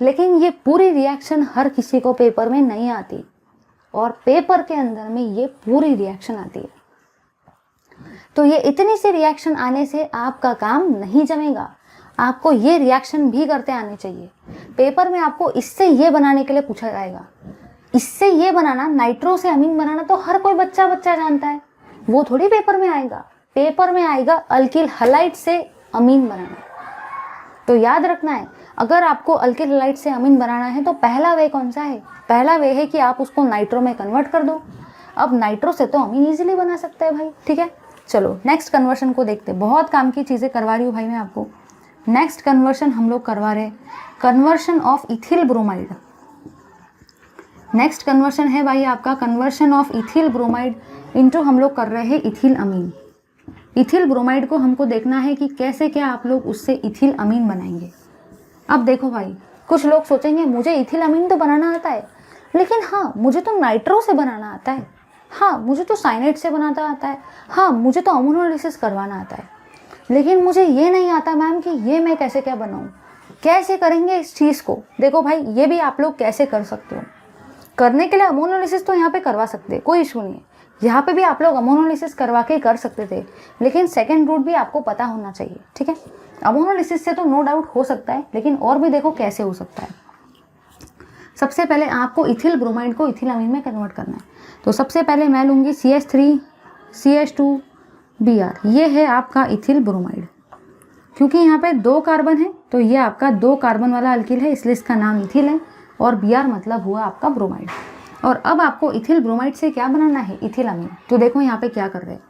लेकिन ये पूरी रिएक्शन हर किसी को पेपर में नहीं आती, और पेपर के अंदर में ये पूरी रिएक्शन आती है। तो ये इतनी सी रिएक्शन आने से आपका काम नहीं जमेगा, आपको ये रिएक्शन भी करते आने चाहिए। पेपर में आपको इससे ये बनाने के लिए पूछा जाएगा, इससे ये बनाना, नाइट्रो से अमीन बनाना तो हर कोई बच्चा जानता है, वो थोड़ी पेपर में आएगा। पेपर में आएगा अल्किल हलाइड से अमीन बनाना। तो याद रखना है, अगर आपको अल्किल हलाइड से अमीन बनाना है तो पहला वे कौन सा है, पहला वे है कि आप उसको नाइट्रो में कन्वर्ट कर दो। अब नाइट्रो से तो अमीन ईजिली बना सकते हैं भाई, ठीक है। चलो नेक्स्ट कन्वर्शन को देखते हैं। बहुत काम की चीज़ें करवा रही हूँ भाई मैं आपको। नेक्स्ट कन्वर्शन हम लोग करवा रहे हैं conversion of ethyl bromide. Next conversion है भाई आपका conversion of ethyl bromide into हम लोग कर रहे हैं इथिल अमीन। इथिल ब्रोमाइड को हमको देखना है कि कैसे क्या आप लोग उससे इथिल अमीन बनाएंगे। अब देखो भाई, कुछ लोग सोचेंगे मुझे इथिल अमीन तो बनाना आता है, लेकिन हाँ मुझे तो नाइट्रो से बनाना आता है, हाँ मुझे तो साइनाइड से बनाता आता है, हाँ मुझे तो अमोनोलिसिस करवाना आता है, लेकिन मुझे ये नहीं आता मैम कि ये मैं कैसे क्या बनाऊँ। कैसे करेंगे इस चीज़ को? देखो भाई, ये भी आप लोग कैसे कर सकते हो। करने के लिए अमोनोलिसिस तो यहाँ पे करवा सकते हैं, कोई इशू नहीं है। यहाँ पे भी आप लोग अमोनोलिसिस करवा के कर सकते थे, लेकिन सेकेंड रूट भी आपको पता होना चाहिए, ठीक है। अमोनोलिसिस से तो नो डाउट हो सकता है, लेकिन और भी देखो कैसे हो सकता है। सबसे पहले आपको इथिल ब्रोमाइड को इथिल अमीन में कन्वर्ट करना है। तो सबसे पहले मैं लूँगी CH3 CH2 Br, ये है आपका इथिल ब्रोमाइड। क्योंकि यहाँ पे 2 कार्बन है तो ये आपका 2 कार्बन वाला अल्किल है, इसलिए इसका नाम इथिल है, और Br मतलब हुआ आपका ब्रोमाइड। और अब आपको इथिल ब्रोमाइड से क्या बनाना है, इथिल अमीन। तो देखो यहाँ पे क्या कर रहे हैं,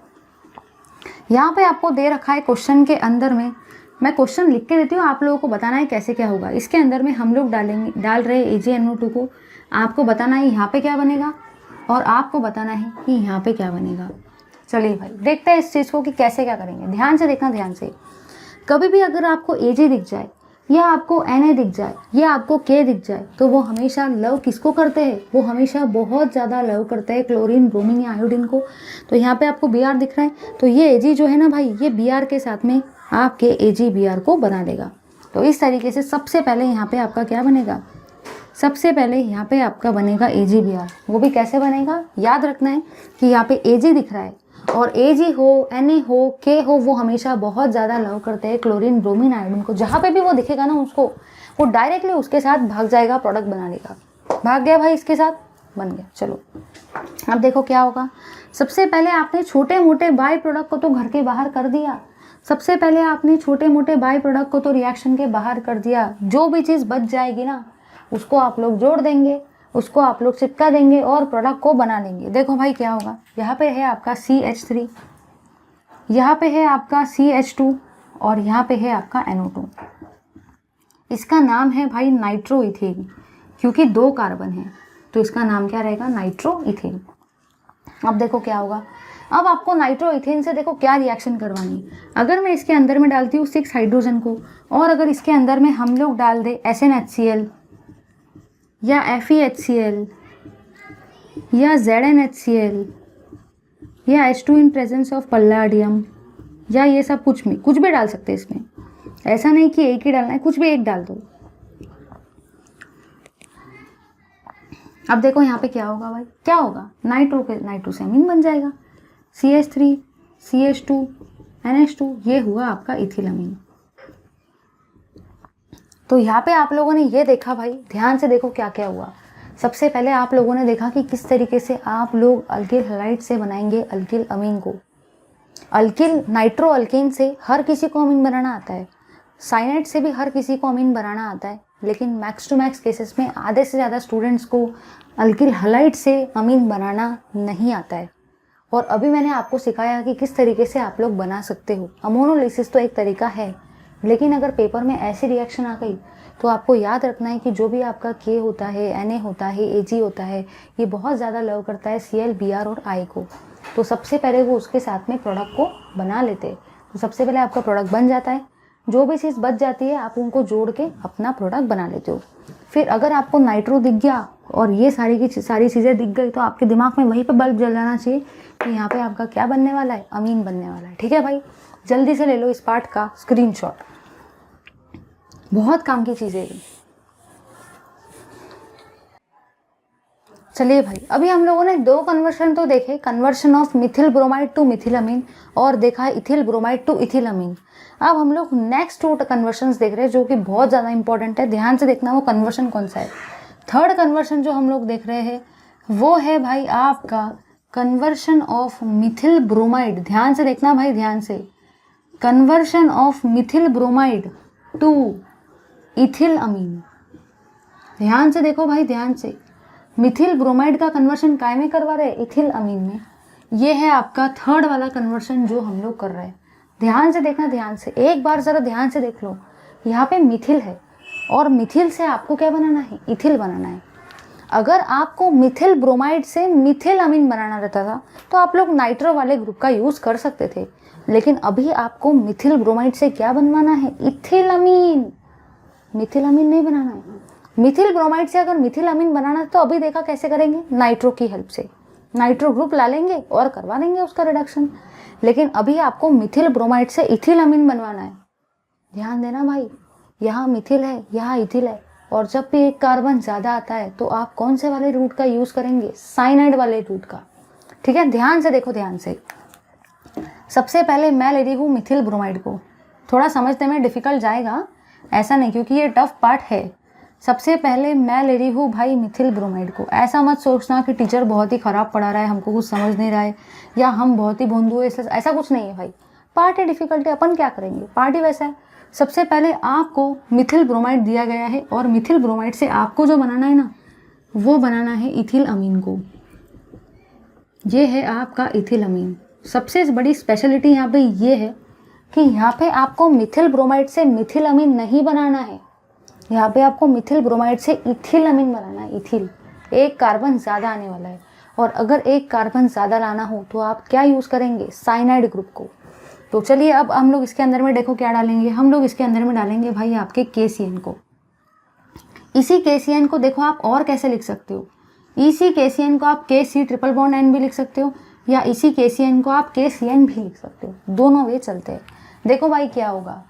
यहाँ पे आपको दे रखा है क्वेश्चन के अंदर में, मैं क्वेश्चन लिख के देती हूँ, आप लोगों को बताना है कैसे क्या होगा। इसके अंदर में हम लोग डाल रहे हैं AgNO2 को, आपको बताना है यहाँ पे क्या बनेगा और आपको बताना है कि यहाँ पे क्या बनेगा। चलिए भाई देखते हैं इस चीज़ को कि कैसे क्या करेंगे। ध्यान से देखना, ध्यान से। कभी भी अगर आपको Ag दिख जाए या आपको Na दिख जाए या आपको K दिख जाए तो वो हमेशा लव किसको करते हैं, वो हमेशा बहुत ज़्यादा लव करते हैं क्लोरीन, ब्रोमीन या आयोडीन को। तो यहाँ पे आपको Br दिख रहा है, तो ये Ag जो है ना भाई, ये Br के साथ में आपके AgBr को बना देगा। तो इस तरीके से सबसे पहले यहाँ पे आपका क्या बनेगा, सबसे पहले यहाँ पे आपका बनेगा AgBr। वो भी कैसे बनेगा, याद रखना है कि यहाँ पे Ag दिख रहा है, और Ag हो, Na हो, K हो, वो हमेशा बहुत ज़्यादा लव करते हैं क्लोरीन, ब्रोमीन, आयोडीन को। जहाँ पे भी वो दिखेगा ना उसको, वो डायरेक्टली उसके साथ भाग जाएगा, प्रोडक्ट बना लेगा। भाग गया भाई, इसके साथ बन गया। चलो अब देखो क्या होगा। सबसे पहले आपने छोटे मोटे बाय प्रोडक्ट को तो घर के बाहर कर दिया, सबसे पहले आपने छोटे मोटे बाय प्रोडक्ट को तो रिएक्शन के बाहर कर दिया। जो भी चीज़ बच जाएगी ना उसको आप लोग जोड़ देंगे, उसको आप लोग चिपका देंगे और प्रोडक्ट को बना लेंगे। देखो भाई क्या होगा, यहाँ पे है आपका CH3, यहाँ पे है आपका CH2 और यहाँ पे है आपका NO2। इसका नाम है भाई नाइट्रो इथेन, क्योंकि 2 कार्बन है तो इसका नाम क्या रहेगा, नाइट्रो इथेन। अब देखो क्या होगा, अब आपको नाइट्रो इथेन से देखो क्या रिएक्शन करवानी। अगर मैं इसके अंदर में डालती हूँ 6 हाइड्रोजन को, और अगर इसके अंदर में हम लोग डाल दे SnHCl या FeHCl या ZnHCl या H2 इन प्रेजेंस ऑफ पल्लाडियम, या ये सब कुछ भी डाल सकते हैं इसमें, ऐसा नहीं कि एक ही डालना है, कुछ भी एक डाल दो। अब देखो यहाँ पे क्या होगा भाई, क्या होगा, नाइट्रो से अमीन बन जाएगा, CH3 CH2 NH2, ये हुआ आपका इथिलअमीन। तो यहाँ पे आप लोगों ने ये देखा भाई, ध्यान से देखो क्या क्या हुआ। सबसे पहले आप लोगों ने देखा कि किस तरीके से आप लोग अल्किल हैलाइड से बनाएंगे अल्किल अमीन को। अल्किल नाइट्रो अल्केन से हर किसी को अमीन बनाना आता है, साइनाइड से भी हर किसी को अमीन बनाना आता है, लेकिन मैक्स टू मैक्स केसेस में आधे से ज़्यादा स्टूडेंट्स को अल्किल हैलाइड से अमीन बनाना नहीं आता है। और अभी मैंने आपको सिखाया कि किस तरीके से आप लोग बना सकते हो। अमोनोलिसिस तो एक तरीका है, लेकिन अगर पेपर में ऐसी रिएक्शन आ गई तो आपको याद रखना है कि जो भी आपका के होता है, Na होता है, Ag होता है, ये बहुत ज़्यादा लव करता है Cl, Br और I को। तो सबसे पहले वो उसके साथ में प्रोडक्ट को बना लेते हैं। तो सबसे पहले आपका प्रोडक्ट बन जाता है, जो भी चीज़ बच जाती है आप उनको जोड़ के अपना प्रोडक्ट बना लेते हो। फिर अगर आपको नाइट्रो दिख गया और ये सारी की सारी चीज़ें दिख गई तो आपके दिमाग में वहीं पे बल्ब जल जाना चाहिए कि यहाँ पे आपका क्या बनने वाला है, अमीन बनने वाला है। ठीक है भाई, जल्दी से ले लो इस पार्ट का स्क्रीनशॉट, बहुत काम की चीज़ें है। चलिए भाई, अभी हम लोगों ने दो कन्वर्शन तो देखे, conversion of methyl bromide to methylamine और देखा इथिल ब्रोमाइड टू इथिलअमीन। अब हम लोग नेक्स्ट टू कन्वर्शंस देख रहे हैं जो कि बहुत ज़्यादा इंपॉर्टेंट है, ध्यान से देखना वो कन्वर्शन कौन सा है। थर्ड कन्वर्शन जो हम लोग देख रहे हैं वो है भाई आपका कन्वर्शन ऑफ मिथिल ब्रोमाइड। ध्यान से देखना भाई, ध्यान से, conversion of methyl bromide to ethyl amine. ध्यान से देखो भाई, ध्यान से, मिथिल ब्रोमाइड का कन्वर्शन काय में करवा रहे हैं, इथिल अमीन में। ये है आपका थर्ड वाला कन्वर्शन जो हम लोग कर रहे हैं। ध्यान से देखना, ध्यान से, एक बार ज़रा ध्यान से देख लो। यहाँ पे मिथिल है और मिथिल से आपको क्या बनाना है, इथिल बनाना है। अगर आपको मिथिल ब्रोमाइड से मिथिल अमीन बनाना रहता था तो आप लोग नाइट्रो वाले ग्रुप का यूज़ कर सकते थे, लेकिन अभी आपको मिथिल ब्रोमाइड से क्या बनवाना है, इथिल अमीन। मिथिल अमीन नहीं बनाना है। मिथिल ब्रोमाइड से अगर मिथिल अमीन बनाना है तो अभी देखा कैसे करेंगे, नाइट्रो की हेल्प से, नाइट्रो ग्रुप ला लेंगे और करवा देंगे उसका रिडक्शन। लेकिन अभी आपको मिथिल ब्रोमाइड से इथिल अमीन बनवाना है। ध्यान देना भाई, यहाँ मिथिल है, यहाँ इथिल है, और जब भी एक कार्बन ज़्यादा आता है तो आप कौन से वाले रूट का यूज़ करेंगे, साइनाइड वाले रूट का। ठीक है, ध्यान से देखो, ध्यान से। सबसे पहले मैं ले रही हूँ मिथिल ब्रोमाइड को, थोड़ा समझने में डिफ़िकल्ट जाएगा, ऐसा नहीं क्योंकि ये टफ पार्ट है। सबसे पहले मैं ले रही हूँ भाई मिथिल ब्रोमाइड को। ऐसा मत सोचना कि टीचर बहुत ही ख़राब पढ़ा रहा है, हमको कुछ समझ नहीं रहा है, या हम बहुत ही भोंदू है, ऐसा कुछ नहीं है भाई। पार्ट है डिफ़िकल्ट है, अपन क्या करेंगे, पार्ट ही वैसा है। सबसे पहले आपको मिथिल ब्रोमाइड दिया गया है और मिथिल ब्रोमाइड से आपको जो बनाना है ना, वो बनाना है इथिल अमीन को। ये है आपका इथिल अमीन। सबसे बड़ी स्पेशलिटी यहाँ पे ये है कि यहाँ पे आपको मिथिल ब्रोमाइड से मिथिल अमीन नहीं बनाना है, यहाँ पे आपको मिथिल ब्रोमाइड से इथिल अमीन बनाना है। इथिल, एक कार्बन ज़्यादा आने वाला है, और अगर एक कार्बन ज़्यादा लाना हो तो आप क्या यूज़ करेंगे, साइनाइड ग्रुप को। तो चलिए अब हम लोग इसके अंदर में देखो क्या डालेंगे, हम लोग इसके अंदर में डालेंगे भाई आपके KCN को। इसी KCN को देखो आप और कैसे लिख सकते हो, इसी KCN को आप KC ट्रिपल बॉन्ड N भी लिख सकते हो, या इसी KCN को आप KCN भी लिख सकते हो, दोनों वे चलते हैं। देखो भाई क्या होगा।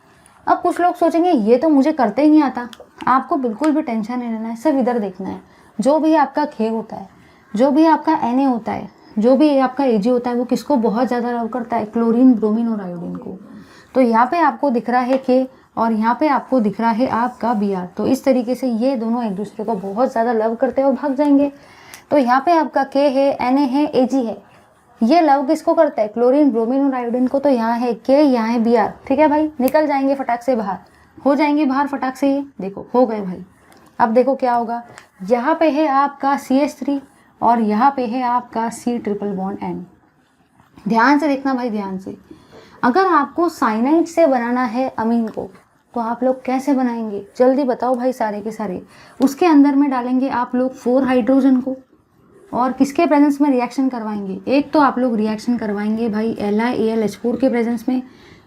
अब कुछ लोग सोचेंगे ये तो मुझे करते ही नहीं आता, आपको बिल्कुल भी टेंशन नहीं लेना है, सिर्फ इधर देखना है। जो भी आपका K होता है, जो भी आपका Na होता है, जो भी आपका Ag होता है, वो किसको बहुत ज़्यादा लव करता है, क्लोरीन, ब्रोमीन और आयोडीन को। तो यहाँ पे आपको दिख रहा है K और यहाँ पे आपको दिख रहा है आपका Br। तो इस तरीके से ये दोनों एक दूसरे को बहुत ज़्यादा लव करते हुए भाग जाएंगे। तो यहाँ पे आपका K है, Na है, Ag है, ये लव किसको करता है, क्लोरीन, ब्रोमीन और आयोडीन को। तो यहाँ है K, यहाँ है Br। ठीक है भाई, निकल जाएंगे फटाक से बाहर, हो जाएंगे बाहर फटाक से। ये देखो हो गए भाई। अब देखो क्या होगा, यहाँ पे है आपका CH3 और यहाँ पे है आपका C ट्रिपल बॉन्ड N। ध्यान से देखना भाई, ध्यान से। अगर आपको साइनाइड से बनाना है अमीन को तो आप लोग कैसे बनाएंगे, जल्दी बताओ भाई सारे के सारे। उसके अंदर में डालेंगे आप लोग 4 हाइड्रोजन को, और किसके प्रेजेंस में रिएक्शन करवाएंगे, एक तो आप लोग रिएक्शन करवाएंगे भाई LiAlH4 के प्रेजेंस में,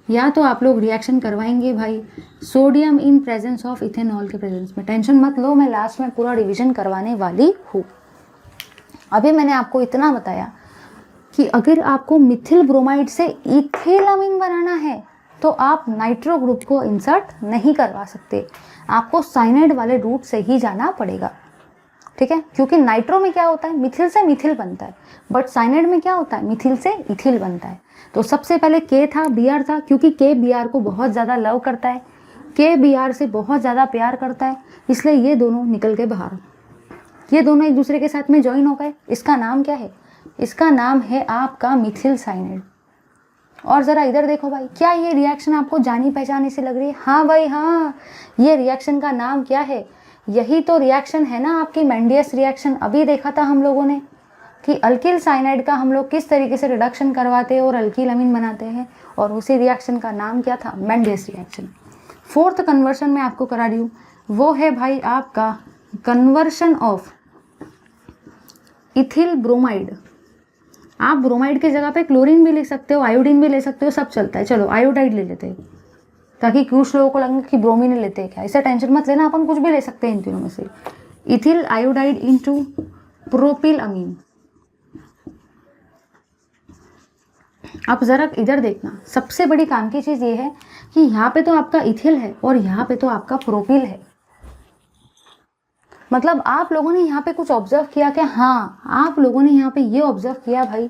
या तो आप लोग रिएक्शन करवाएंगे भाई sodium in presence of ethanol के प्रेजेंस में। टेंशन मत लो, मैं लास्ट में पूरा रिवीजन करवाने वाली हूँ। अभी मैंने आपको इतना बताया, कि अगर आपको मिथिल ब्रोमाइड से इथिलामीन बनाना है तो आप नाइट्रो ग्रुप को इंसर्ट नहीं करवा सकते, आपको साइनाइड वाले रूट से ही जाना पड़ेगा, ठीक है। क्योंकि नाइट्रो में क्या होता है, मिथिल से मिथिल बनता है, बट साइनाइड में क्या होता है, मिथिल से इथिल बनता है। तो सबसे पहले के था, बीआर था, क्योंकि के बीआर को बहुत ज़्यादा लव करता है, के बीआर से बहुत ज़्यादा प्यार करता है, इसलिए ये दोनों निकल के बाहर, ये दोनों एक दूसरे के साथ में ज्वाइन हो गए। इसका नाम क्या है, इसका नाम है आपका मिथिल साइनाइड। और ज़रा इधर देखो भाई, क्या ये रिएक्शन आपको जानी पहचानी से लग रही है? हाँ भाई हाँ, ये रिएक्शन का नाम क्या है, यही तो रिएक्शन है ना आपकी मेंडियस रिएक्शन। अभी देखा था हम लोगों ने कि अल्किल साइनाइड का हम लोग किस तरीके से रिडक्शन करवाते हैं और अल्किल अमीन बनाते हैं, और उसी रिएक्शन का नाम क्या था, मेंडियस रिएक्शन। फोर्थ कन्वर्शन में आपको करा रही हूँ, वो है भाई आपका कन्वर्शन ऑफ इथिल ब्रोमाइड। आप ब्रोमाइड की जगह पे क्लोरीन भी लिख सकते हो, आयोडीन भी ले सकते हो, सब चलता है। चलो आयोडाइड ले लेते हैं, ताकि कुछ लोगों को लगे कि ब्रोमीन लेते हैं क्या, ऐसा टेंशन मत लेना, अपन कुछ भी ले सकते हैं इन तीनों में से। इथिल आयोडाइड इनटू प्रोपिल अमीन। अब जरा इधर देखना, सबसे बड़ी काम की चीज़ ये है कि यहाँ पे तो आपका इथिल है और यहाँ पे तो आपका प्रोपिल है। मतलब आप लोगों ने यहाँ पे कुछ ऑब्जर्व किया क्या? हाँ, आप लोगों ने यहाँ पे ये ऑब्जर्व किया भाई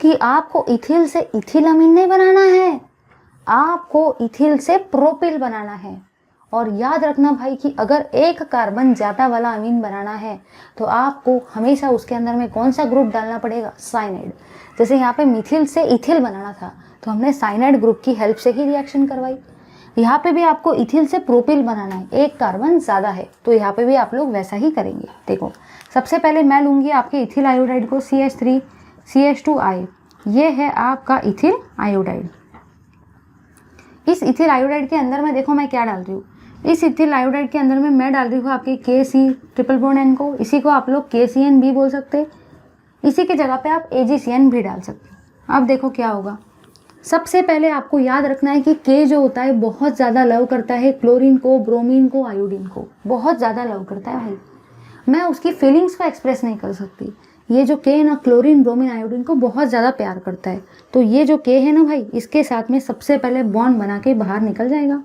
कि आपको इथिल से इथिलामीन नहीं बनाना है, आपको इथिल से प्रोपिल बनाना है। और याद रखना भाई कि अगर एक कार्बन ज़्यादा वाला अमीन बनाना है तो आपको हमेशा उसके अंदर में कौन सा ग्रुप डालना पड़ेगा, साइनाइड। जैसे यहाँ पे मिथिल से इथिल बनाना था तो हमने साइनाइड ग्रुप की हेल्प से ही रिएक्शन करवाई। यहाँ पे भी आपको इथिल से प्रोपिल बनाना है, एक कार्बन ज़्यादा है, तो यहाँ पे भी आप लोग वैसा ही करेंगे। देखो सबसे पहले मैं लूँगी आपके इथिल आयोडाइड को, CH3 CH2I, ये है आपका इथिल आयोडाइड। इस इथिल आयोडाइड के अंदर में देखो मैं क्या डाल रही हूँ, इस इथिल आयोडाइड के अंदर में मैं डाल रही हूँ आपके KC ट्रिपल बॉन्ड N को, इसी को आप लोग KCN भी बोल सकते हैं, इसी की जगह पे आप AgCN भी डाल सकते हैं। अब देखो क्या होगा, सबसे पहले आपको याद रखना है कि K जो होता है बहुत ज़्यादा लव करता है क्लोरीन को, ब्रोमीन को, आयोडीन को, बहुत ज़्यादा लव करता है भाई। मैं उसकी फीलिंग्स को एक्सप्रेस नहीं कर सकती। ये जो K है ना, क्लोरीन, ब्रोमीन, आयोडीन को बहुत ज़्यादा प्यार करता है, तो ये जो K है ना भाई, इसके साथ में सबसे पहले बॉन्ड बना के बाहर निकल जाएगा।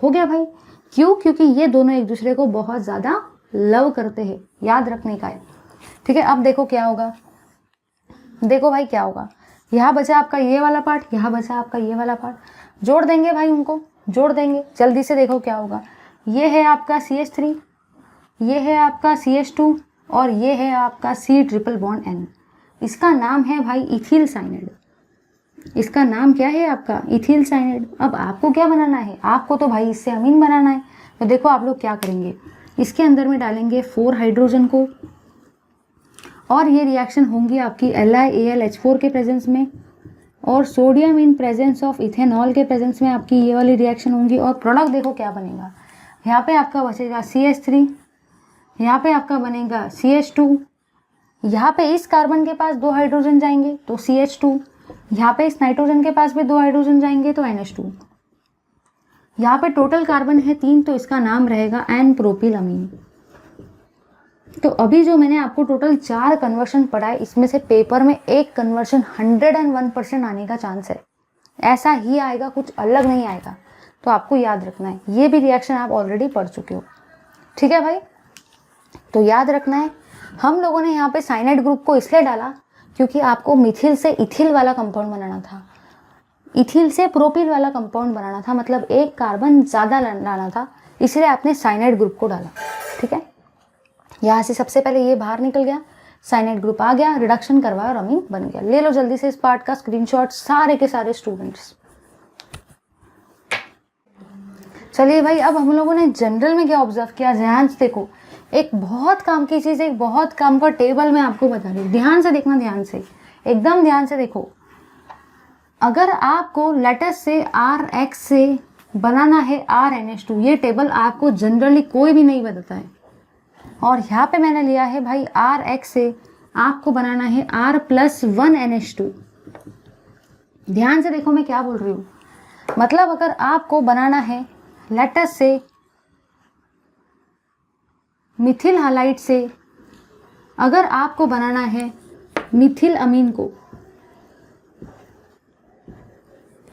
हो गया भाई, क्यों? क्योंकि ये दोनों एक दूसरे को बहुत ज़्यादा लव करते हैं, याद रखने का है, ठीक है। अब देखो क्या होगा, देखो भाई क्या होगा, यहाँ बचा आपका ये वाला पार्ट, यहाँ बचा आपका ये वाला पार्ट, जोड़ देंगे भाई, उनको जोड़ देंगे जल्दी से। देखो क्या होगा, ये है आपका CH3, ये है आपका CH2 और ये है आपका C ट्रिपल बॉन्ड N। इसका नाम है भाई इथिल साइनाइड, इसका नाम क्या है आपका, इथिल साइनाइड। अब आपको क्या बनाना है, आपको तो भाई इससे अमीन बनाना है। तो देखो आप लोग क्या करेंगे, इसके अंदर में डालेंगे 4 हाइड्रोजन को, और ये रिएक्शन होंगी आपकी LiAlH4 के प्रेजेंस में, और sodium in presence of ethanol के प्रेजेंस में आपकी ये वाली रिएक्शन होंगी। और प्रोडक्ट देखो क्या बनेगा, यहाँ पे आपका बचेगा CH3, यहाँ पे आपका बनेगा CH2, यहाँ पे इस कार्बन के पास 2 हाइड्रोजन जाएंगे तो CH2, यहाँ पे इस नाइट्रोजन के पास भी 2 हाइड्रोजन जाएंगे तो NH2, यहाँ पे टोटल कार्बन है 3 तो इसका नाम रहेगा N प्रोपिल अमीन। तो अभी जो मैंने आपको टोटल 4 कन्वर्शन पढ़ा है, इसमें से पेपर में एक कन्वर्शन 101% आने का चांस है, ऐसा ही आएगा, कुछ अलग नहीं आएगा। तो आपको याद रखना है, ये भी रिएक्शन आप ऑलरेडी पढ़ चुके हो, ठीक है भाई। तो याद रखना है, हम लोगों ने यहाँ पे साइनाइड ग्रुप को इसलिए डाला क्योंकि आपको मिथिल से इथिल वाला कंपाउंड बनाना था, इथिल से प्रोपिल वाला कंपाउंड बनाना था, मतलब एक कार्बन ज़्यादा लाना था, इसलिए आपने साइनाइड ग्रुप को डाला, ठीक है। यहाँ से सबसे पहले ये बाहर निकल गया, साइनाइड ग्रुप आ गया, रिडक्शन करवाया और अमीन बन गया। ले लो जल्दी से इस पार्ट का स्क्रीनशॉट सारे के सारे स्टूडेंट्स। चलिए भाई, अब हम लोगों ने जनरल में क्या ऑब्जर्व किया, ध्यान से देखो, एक बहुत काम की चीज़, एक बहुत काम का टेबल मैं आपको बता रही हूँ, ध्यान से देखना, ध्यान से, एकदम ध्यान से देखो। अगर आपको लेटस से RX से बनाना है RNH2, ये टेबल आपको जनरली कोई भी नहीं बताता है, और यहाँ पे मैंने लिया है भाई RX से आपको बनाना है R+1 NH2। ध्यान से देखो मैं क्या बोल रही हूँ, मतलब अगर आपको बनाना है लेटस से मिथिल हालाइड से, अगर आपको बनाना है मिथिल अमीन को,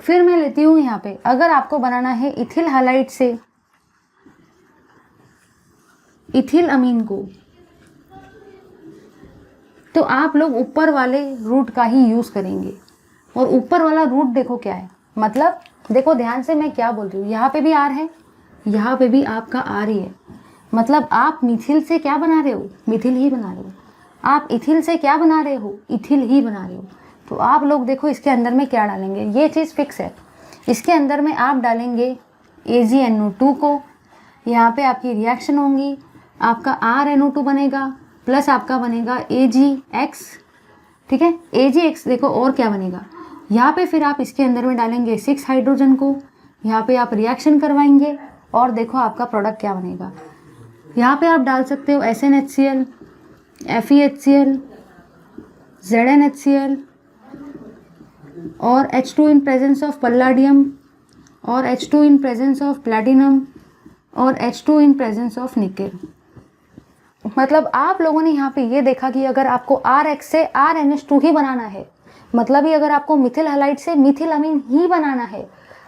फिर मैं लेती हूँ यहाँ पे, अगर आपको बनाना है इथिल हैलाइड से इथिल अमीन को, तो आप लोग ऊपर वाले रूट का ही यूज़ करेंगे। और ऊपर वाला रूट देखो क्या है, मतलब देखो ध्यान से मैं क्या बोल रही हूँ, यहाँ पे भी आर है, यहाँ पे भी आपका आर ही है, मतलब आप मिथिल से क्या बना रहे हो, मिथिल ही बना रहे हो। आप इथिल से क्या बना रहे हो, इथिल ही बना रहे हो। तो आप लोग देखो इसके अंदर में क्या डालेंगे, ये चीज़ फिक्स है। इसके अंदर में आप डालेंगे AgNO2 को, यहाँ पे आपकी रिएक्शन होंगी, आपका RNO2 बनेगा प्लस आपका बनेगा AgX, ठीक है। AgX देखो और क्या बनेगा, यहाँ पे फिर आप इसके अंदर में डालेंगे 6 हाइड्रोजन को, यहाँ पे आप रिएक्शन करवाएंगे और देखो आपका प्रोडक्ट क्या बनेगा। यहाँ पे आप डाल सकते हो SnHCl, FeHCl, ZnHCl और H2 इन प्रेजेंस ऑफ पल्लाडियम और H2 in presence of platinum और H2 in presence of nickel. मतलब आप लोगों ने यहाँ पे ये देखा कि अगर आपको RX से RNH2 ही बनाना है, मतलब ही अगर आपको मिथिल हैलाइड से मिथिल अमीन ही बनाना है,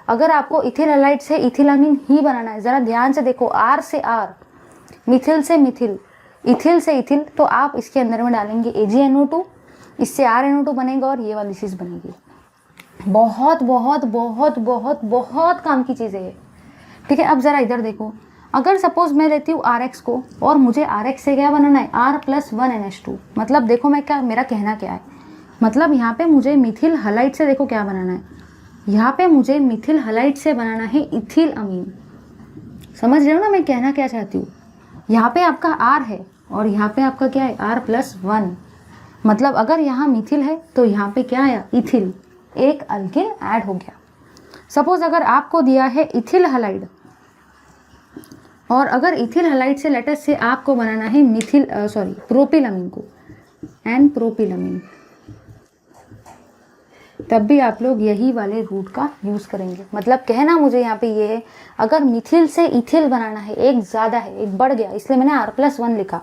अगर आपको इथिल हैलाइड से इथिल अमीन ही बनाना है, ज़रा ध्यान से देखो, R से R, मिथिल से मिथिल, इथिल से इथिल, तो आप इसके अंदर में डालेंगे AgNO2, इससे RNO2 बनेगा और ये वाली चीज़ बनेगी। बहुत बहुत बहुत बहुत बहुत काम की चीज़ है ये, ठीक है। अब ज़रा इधर देखो, अगर सपोज मैं लेती हूँ RX को और मुझे RX से क्या बनाना है, R+1NH2, मतलब देखो मैं क्या, मेरा कहना क्या है, मतलब यहाँ पे मुझे मिथिल हैलाइड से देखो क्या बनाना है, यहाँ पे मुझे मिथिल हैलाइड से बनाना है इथिल अमीन। समझ रहे हो ना मैं कहना क्या चाहती हूँ। यहाँ पे आपका R है और यहाँ पे आपका क्या है, R+1, मतलब अगर यहाँ मिथिल है तो यहाँ पे क्या आया, इथिल, एक अल्किल ऐड हो गया। सपोज अगर आपको दिया है इथिल हैलाइड और अगर इथिल हैलाइड से लेटर से आपको बनाना है मिथिल प्रोपिलअमीन को, एन प्रोपिलअमीन, तब भी आप लोग यही वाले रूट का यूज़ करेंगे। मतलब कहना मुझे यहाँ पे ये है, अगर मिथिल से इथिल बनाना है, एक ज़्यादा है, एक बढ़ गया, इसलिए मैंने R+1 लिखा।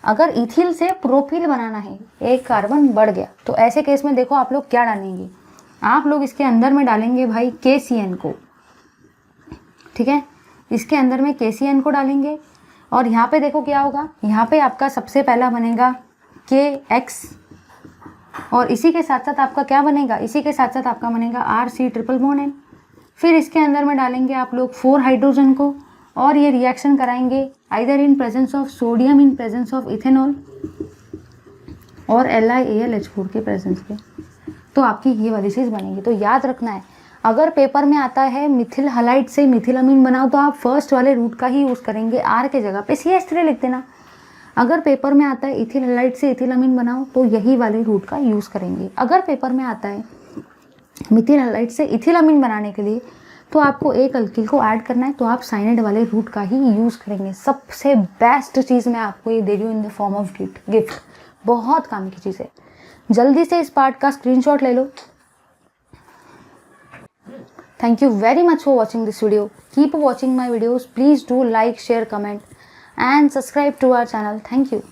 अगर इथिल से प्रोपिल बनाना है, एक कार्बन बढ़ गया, तो ऐसे केस में देखो आप लोग क्या डालेंगे, आप लोग इसके अंदर में डालेंगे भाई KCN को, ठीक है। इसके अंदर में KCN को डालेंगे और यहाँ पे देखो क्या होगा, यहाँ पे आपका सबसे पहला बनेगा KX और इसी के साथ साथ आपका क्या बनेगा, इसी के साथ साथ आपका बनेगा RC�BN। फिर इसके अंदर में डालेंगे आप लोग 4 हाइड्रोजन को और ये रिएक्शन कराएंगे either in presence of sodium in presence of ethanol और LiAlH4 के प्रेजेंस पे, तो आपकी ये वाली चीज़ बनेगी। तो याद रखना है, अगर पेपर में आता है मिथिल हैलाइड से मिथिल अमीन बनाओ तो आप फर्स्ट वाले रूट का ही यूज़ करेंगे, R के जगह पे CH3 लिख देना। अगर पेपर में आता है इथिल हैलाइड से इथिल अमीन बनाओ तो यही वाले रूट का यूज़ करेंगे। अगर पेपर में आता है मिथिल हैलाइड से इथिल अमीन बनाने के लिए तो आपको एक अल्किल को ऐड करना है, तो आप साइनाइड वाले रूट का ही यूज़ करेंगे। सबसे बेस्ट चीज़ मैं आपको ये दे रही हूँ in the form of gift, बहुत काम की चीज़ है। जल्दी से इस पार्ट का स्क्रीनशॉट ले लो। Thank you very much for watching this video. Keep watching my videos. Please do like, share, comment and subscribe to our channel. Thank you.